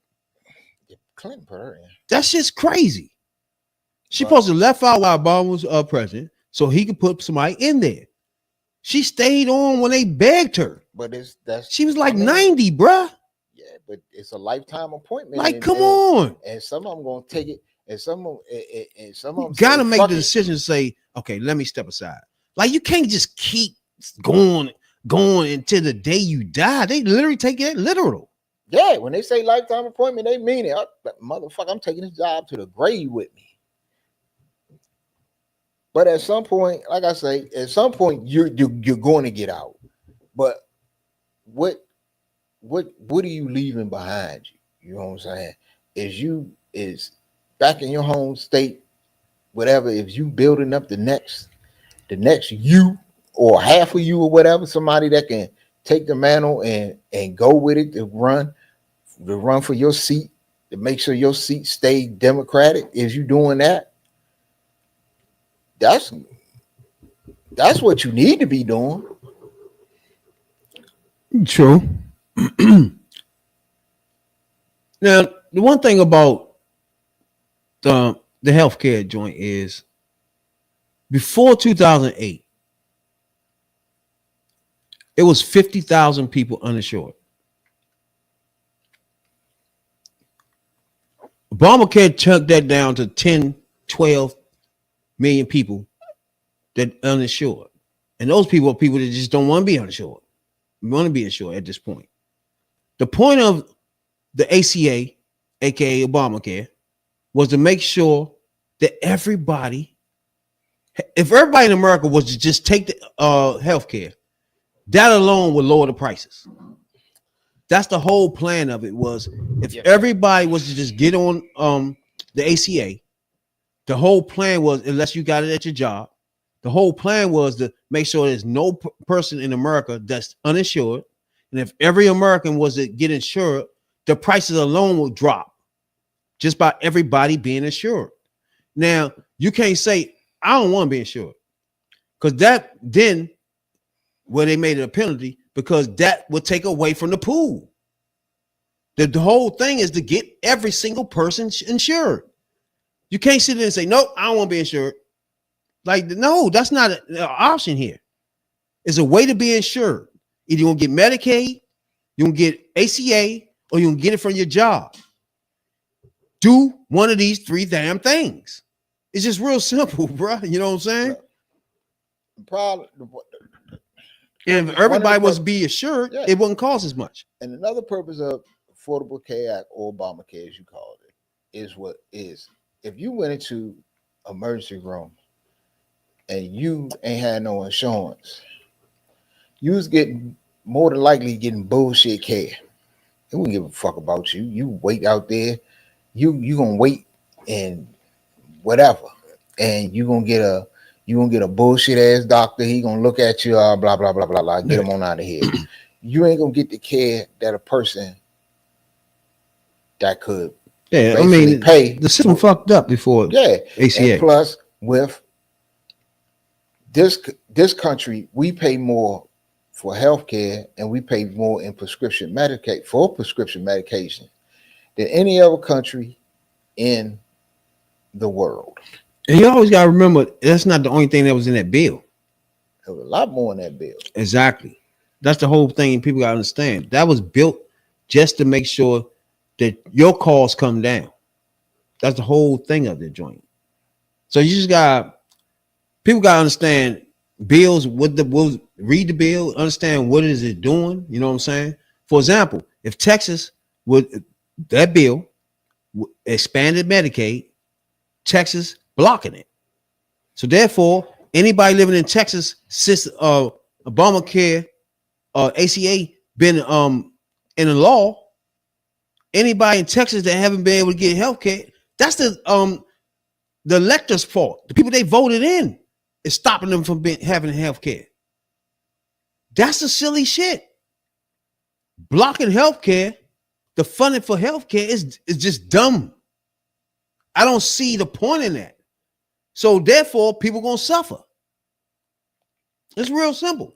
Clinton put her in. That shit's crazy. She supposed to left out while Obama was president, so he could put somebody in there. She stayed on when they begged her. But she was like 90, bruh. Yeah, but it's a lifetime appointment. Like, come on. And some of them gonna take it, and some of them Gotta say, make "Fuck the it." decision to say, okay, let me step aside. Like, you can't just keep going until the day you die. They literally take it literal. Yeah, when they say lifetime appointment, they mean it. Motherfucker, I'm taking this job to the grave with me. But at some point, like I say, at some point you're going to get out. But what are you leaving behind you? You know what I'm saying? Is back in your home state, whatever. If you building up the next you, or half of you, or whatever, somebody that can take the mantle and go with it to run for your seat, to make sure your seat stay Democratic. Is you doing that? That's what you need to be doing. True. Now, the one thing about the healthcare joint is, before 2008, it was 50,000 people uninsured. Obamacare chucked that down to 10, 12 million people that uninsured. And those people are people that just don't want to be uninsured. We want to be insured at this point. The point of the ACA, aka Obamacare, was to make sure that everybody, if everybody in America was to just take the health care, that alone would lower the prices. That's the whole plan of it, was if everybody was to just get on the ACA, the whole plan was, unless you got it at your job, the whole plan was to make sure there's no person in America that's uninsured. And if every American was to get insured, the prices alone will drop just by everybody being insured. Now, you can't say, I don't want to be insured, because that then where they made it a penalty, because that would take away from the pool. The whole thing is to get every single person insured. You can't sit there and say, nope, I don't want to be insured. Like, no, that's not an option here. It's a way to be insured. Either you're going to get Medicaid, you're going to get ACA, or you're going to get it from your job. Do one of these three damn things. It's just real simple, bro. You know what I'm saying? If everybody was to be assured, it wouldn't cost as much. And another purpose of Affordable Care Act, or Obamacare, as you called it, is what is, if you went into emergency room and you ain't had no insurance, you was getting, more than likely getting bullshit care. They wouldn't give a fuck about you. You wait out there, you gonna wait and whatever, and you gonna get a bullshit ass doctor. He gonna look at you, blah blah blah blah blah, get him on out of here. You ain't gonna get the care that a person that could pay. The system fucked up before ACA. And plus, with this country, we pay more for healthcare, and we pay more in prescription medication than any other country in the world. And you always gotta remember that's not the only thing that was in that bill. There was a lot more in that bill. Exactly. That's the whole thing people gotta understand. That was built just to make sure that your costs come down. That's the whole thing of the joint. So you just got people gotta understand bills, read the bill, understand what is it doing. You know what I'm saying? For example, if Texas would that bill expanded Medicaid, Texas blocking it. So therefore, anybody living in Texas since Obamacare, ACA been in the law, anybody in Texas that haven't been able to get health care, that's the electors' fault. The people they voted in is stopping them from having health care. That's the silly shit. Blocking health care, the funding for health care is just dumb. I don't see the point in that. So therefore, people gonna suffer. It's real simple.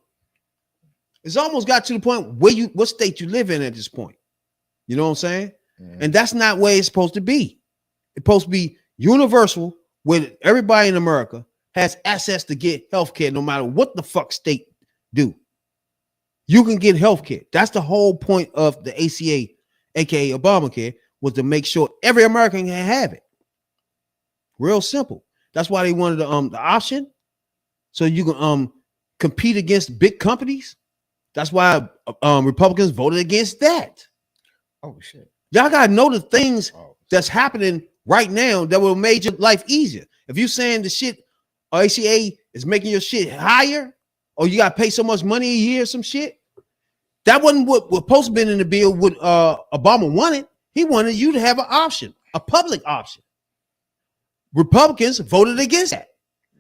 It's almost got to the point where what state you live in at this point. You know what I'm saying? Mm-hmm. And that's not where it's supposed to be. It's supposed to be universal, where everybody in America has access to get health care no matter what the fuck state do. You can get health care. That's the whole point of the ACA, aka Obamacare, was to make sure every American can have it. Real simple. That's why they wanted the option, so you can compete against big companies. That's why Republicans voted against that. Oh shit! Y'all gotta know the things that's happening right now that will make your life easier. If you're saying the shit ACA is making your shit higher, or you gotta pay so much money a year or some shit, that wasn't what supposed to be in the bill. What Obama wanted, he wanted you to have an option, a public option. Republicans voted against that.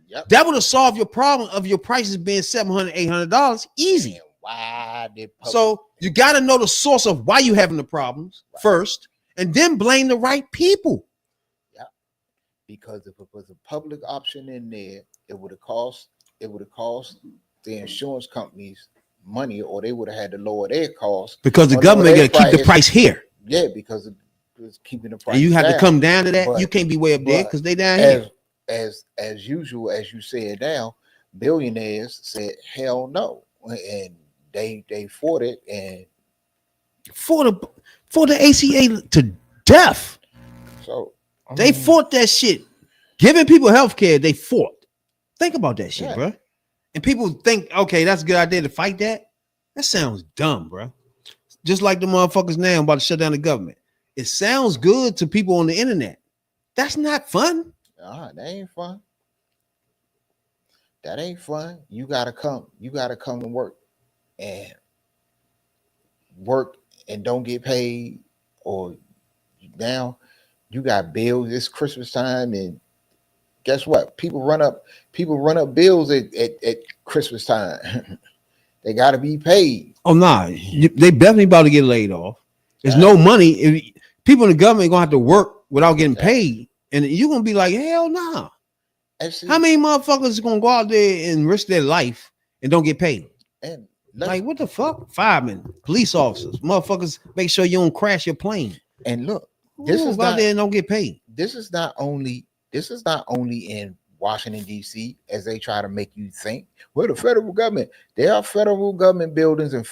Yep. That would have solved your problem of your prices being $700, $800 easy. Man, why did so you got to know the source of why you having the problems first, and then blame the right people. Yeah, because if it was a public option in there, it would have cost the insurance companies money, or they would have had to lower their costs because the government got to keep the price here. Yeah, because it's keeping the price. And you have down. to come down to that. But you can't be way up there because they down here. As usual, as you said now, billionaires said hell no, and they fought it and for the ACA to death. So they fought that shit, giving people health care. They fought. Think about that shit, bro. And people think, okay, that's a good idea to fight that. That sounds dumb, bro. Just like the motherfuckers now about to shut down the government. It sounds good to people on the internet. That's not fun. That ain't fun. That ain't fun. You gotta come to work and don't get paid, or now you got bills. It's Christmas time, and guess what? People run up bills at Christmas time. They gotta be paid. Oh nah, they definitely about to get laid off. There's no money. People in the government gonna have to work without getting paid, and you're gonna be like, hell nah. How many motherfuckers are gonna go out there and risk their life and don't get paid? And like, what the fuck? Firemen, police officers, motherfuckers, make sure you don't crash your plane. And look, this is out there and don't get paid. This is not only in Washington, D.C., as they try to make you think. Well, the federal government, there are federal government buildings and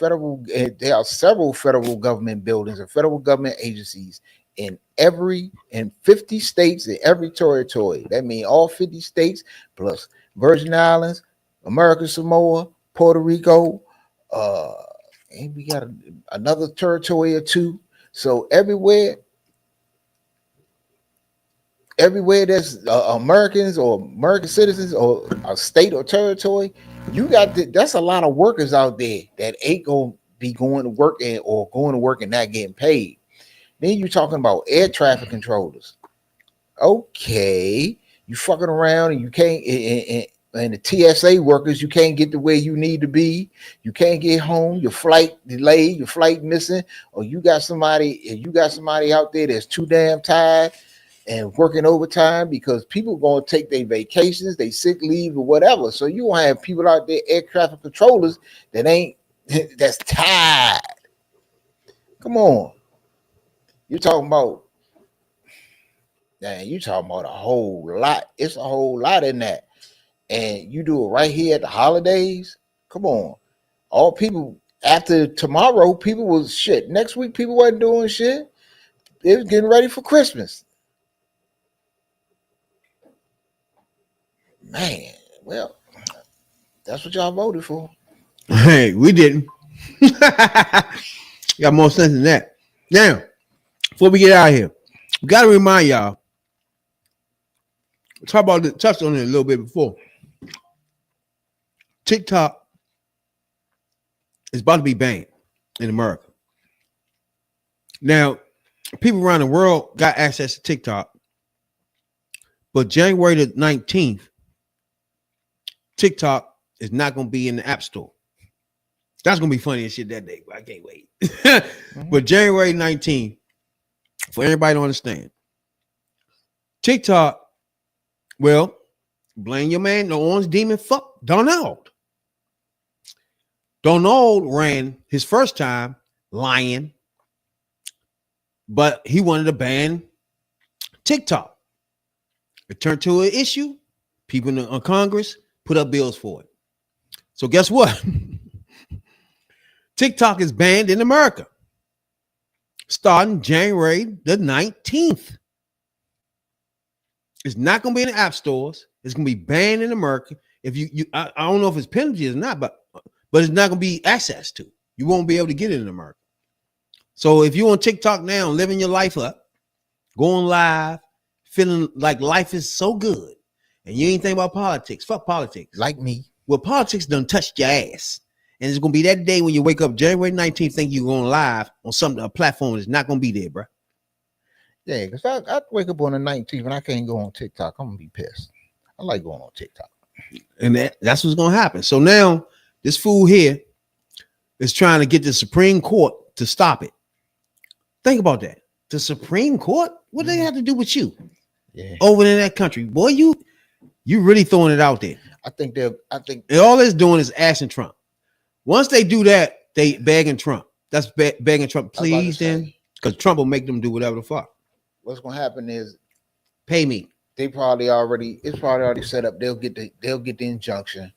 there are several federal government buildings and federal government agencies in 50 states, in every territory. That means all 50 states plus Virgin Islands, American Samoa, Puerto Rico, and we got another territory or two. So everywhere there's Americans or American citizens or a state or territory, that's a lot of workers out there that ain't gonna be going to work and not getting paid. Then you're talking about air traffic controllers. Okay, you fucking around and you can't, and the TSA workers, you can't get to where you need to be. You can't get home. Your flight delayed. Your flight missing, or you got somebody out there that's too damn tired and working overtime because people are going to take their vacations, they sick leave or whatever. So you gonna have people out there, air traffic controllers that's tired. Come on. You're talking about Man, you talking about a whole lot. It's a whole lot in that. And you do it right here at the holidays. Come on. All people after tomorrow, people was shit. Next week, people wasn't doing shit. They was getting ready for Christmas. Man, well, that's what y'all voted for. Hey, we didn't. Got more sense than that. Now, before we get out of here, we got to remind y'all. Touched on it a little bit before. TikTok is about to be banned in America. Now, people around the world got access to TikTok, but January the 19th, TikTok is not going to be in the App Store. That's going to be funny as shit that day, but I can't wait. But January 19th, for everybody to understand, TikTok, well, blame your man, the orange demon, fuck Donald. Donald ran his first time lying, but he wanted to ban TikTok. It turned to an issue. People in Congress put up bills for it. So guess what? TikTok is banned in America starting January the 19th. It's not going to be in the app stores. It's going to be banned in America. If I don't know if it's penalty or not, but it's not going to be access to. You won't be able to get it in America. So if you're on TikTok now, living your life up, going live, feeling like life is so good, and you ain't thinking about politics, fuck politics. Like me. Well, politics done touched your ass. And it's going to be that day when you wake up January 19th, think you're going live on a platform that's not going to be there, bro. Yeah, because I wake up on the 19th and I can't go on TikTok. I'm going to be pissed. I like going on TikTok. And that's what's going to happen. So now this fool here is trying to get the Supreme Court to stop it. Think about that. The Supreme Court? What do they have to do with you? Yeah. Over in that country. Boy, you really throwing it out there. I think and all it's doing is asking Trump. Once they do that, they begging Trump. That's begging Trump, please, then, because Trump will make them do whatever the fuck. What's gonna happen is pay me. It's probably already set up. They'll get the injunction.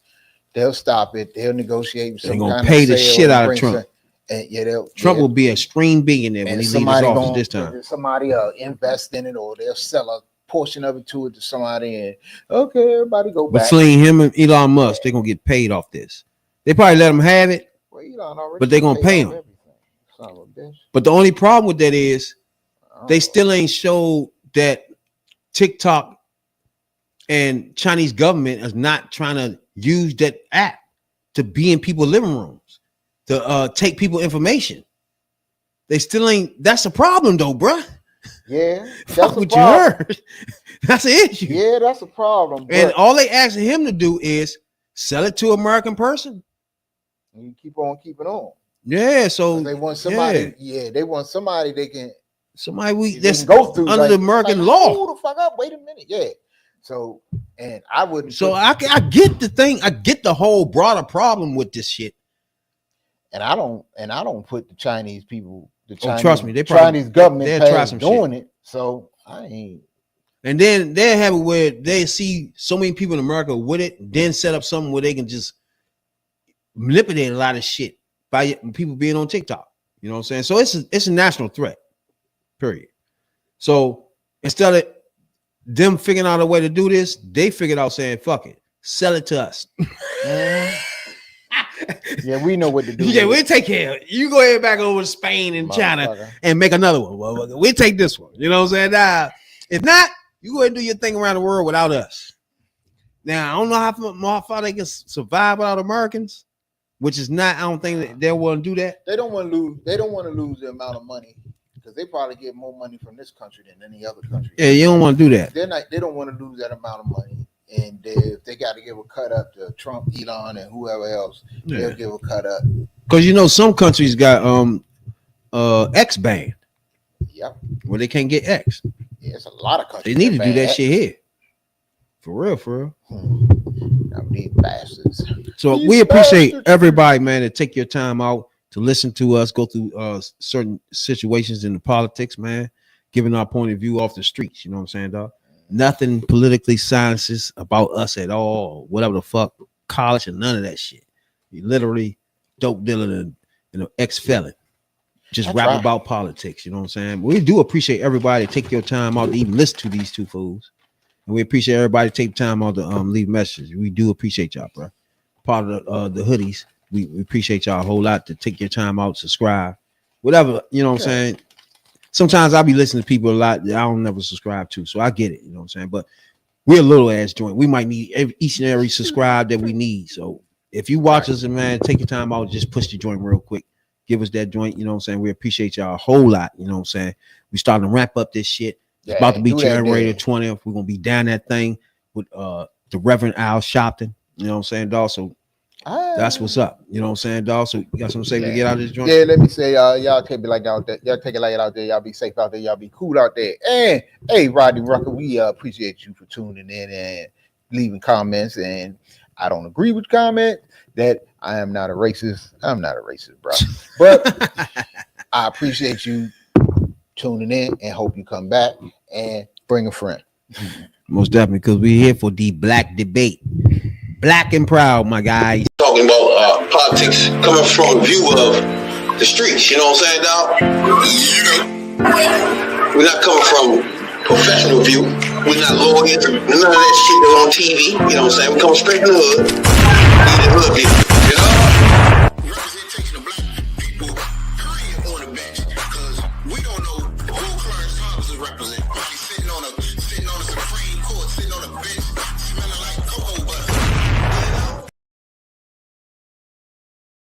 They'll stop it. They'll negotiate. They're gonna pay the shit out of Trump. And Trump will be a extreme billionaire when he leaves office this time. Somebody invest in it, or they'll sell a portion of it to somebody, and okay, everybody go back. Between him and Elon Musk, they're gonna get paid off this. They probably let him have it, but they're gonna pay him. But the only problem with that is they still ain't showed that TikTok and Chinese government is not trying to use that app to be in people's living rooms, to take people information. They still ain't. That's a problem though, bruh. Yeah, that's what you heard. That's an issue. Yeah, that's a problem. And all they asking him to do is sell it to an American person. And you keep on keeping on. Yeah, so they want somebody. Yeah, they want somebody they can. Somebody that's go through under the American law. Hold the fuck up! Wait a minute. Yeah. So, and I wouldn't. So I get the thing. I get the whole broader problem with this shit. And I don't put the Chinese people. Trust me, they Chinese government is doing it. So I ain't. And then they have it where they see so many people in America with it, then set up something where they can just manipulate a lot of shit by people being on TikTok. You know what I'm saying? So it's a national threat. Period. So instead of them figuring out a way to do this, they figured out saying, fuck it, sell it to us. Yeah, we know what to do. Yeah, we'll take care of it. You go ahead back over to Spain and China and make another one. Well, we'll take this one. You know what I'm saying? If not, you go ahead and do your thing around the world without us. Now, I don't know how far they can survive without Americans, which is not, I don't think that they want to do that. They don't want to lose. They don't want to lose the amount of money because they probably get more money from this country than any other country. Yeah, you don't want to do that. They don't want to lose that amount of money. And if they got to give a cut up to Trump, Elon, and whoever else, they'll give a cut up. Because some countries got X banned. Yep. Where they can't get X. Yeah, it's a lot of countries. They need to do that shit here. For real. These bastards. So we appreciate everybody, man, to take your time out to listen to us, go through certain situations in the politics, man. giving our point of view off the streets. You know what I'm saying, dog? Nothing politically sciences about us at all, whatever the fuck, college and none of that shit. You literally dope dealer and ex-felon. Just That's rap right. about politics. You know what I'm saying? We do appreciate everybody to take your time out to even listen to these two fools. And we appreciate everybody to take time out to leave messages. We do appreciate y'all, bro. Part of the hoodies. We appreciate y'all a whole lot to take your time out, subscribe, whatever. You know what I'm saying? Sometimes I'll be listening to people a lot that I don't never subscribe to, so I get it. You know what I'm saying? But we're a little ass joint. We might need each and every subscribe that we need. So if you watch us, and man, take your time out, just push the joint real quick. Give us that joint. You know what I'm saying? We appreciate y'all a whole lot. You know what I'm saying? We starting to wrap up this shit. It's about to be January the 20th. We're gonna be down that thing with the Reverend Al Shopton. You know what I'm saying, dog? So that's what's up. You know what I'm saying, dog? So you got something to say to get out of this joint? Yeah, let me say, y'all take it like out there. Y'all take it like out there. Y'all be safe out there. Y'all be cool out there. And hey, Rodney Rucker, we appreciate you for tuning in and leaving comments. And I don't agree with comment that I am not a racist. I'm not a racist, bro. But I appreciate you tuning in and hope you come back and bring a friend. Most definitely, because we're here for the black debate. Black and proud, my guys. Talking about politics coming from a view of the streets, you know what I'm saying, dog? We're not coming from professional view. We're not lawyers, none of that shit that's on TV, you know what I'm saying? We come straight from the hood. We the hood people, you know?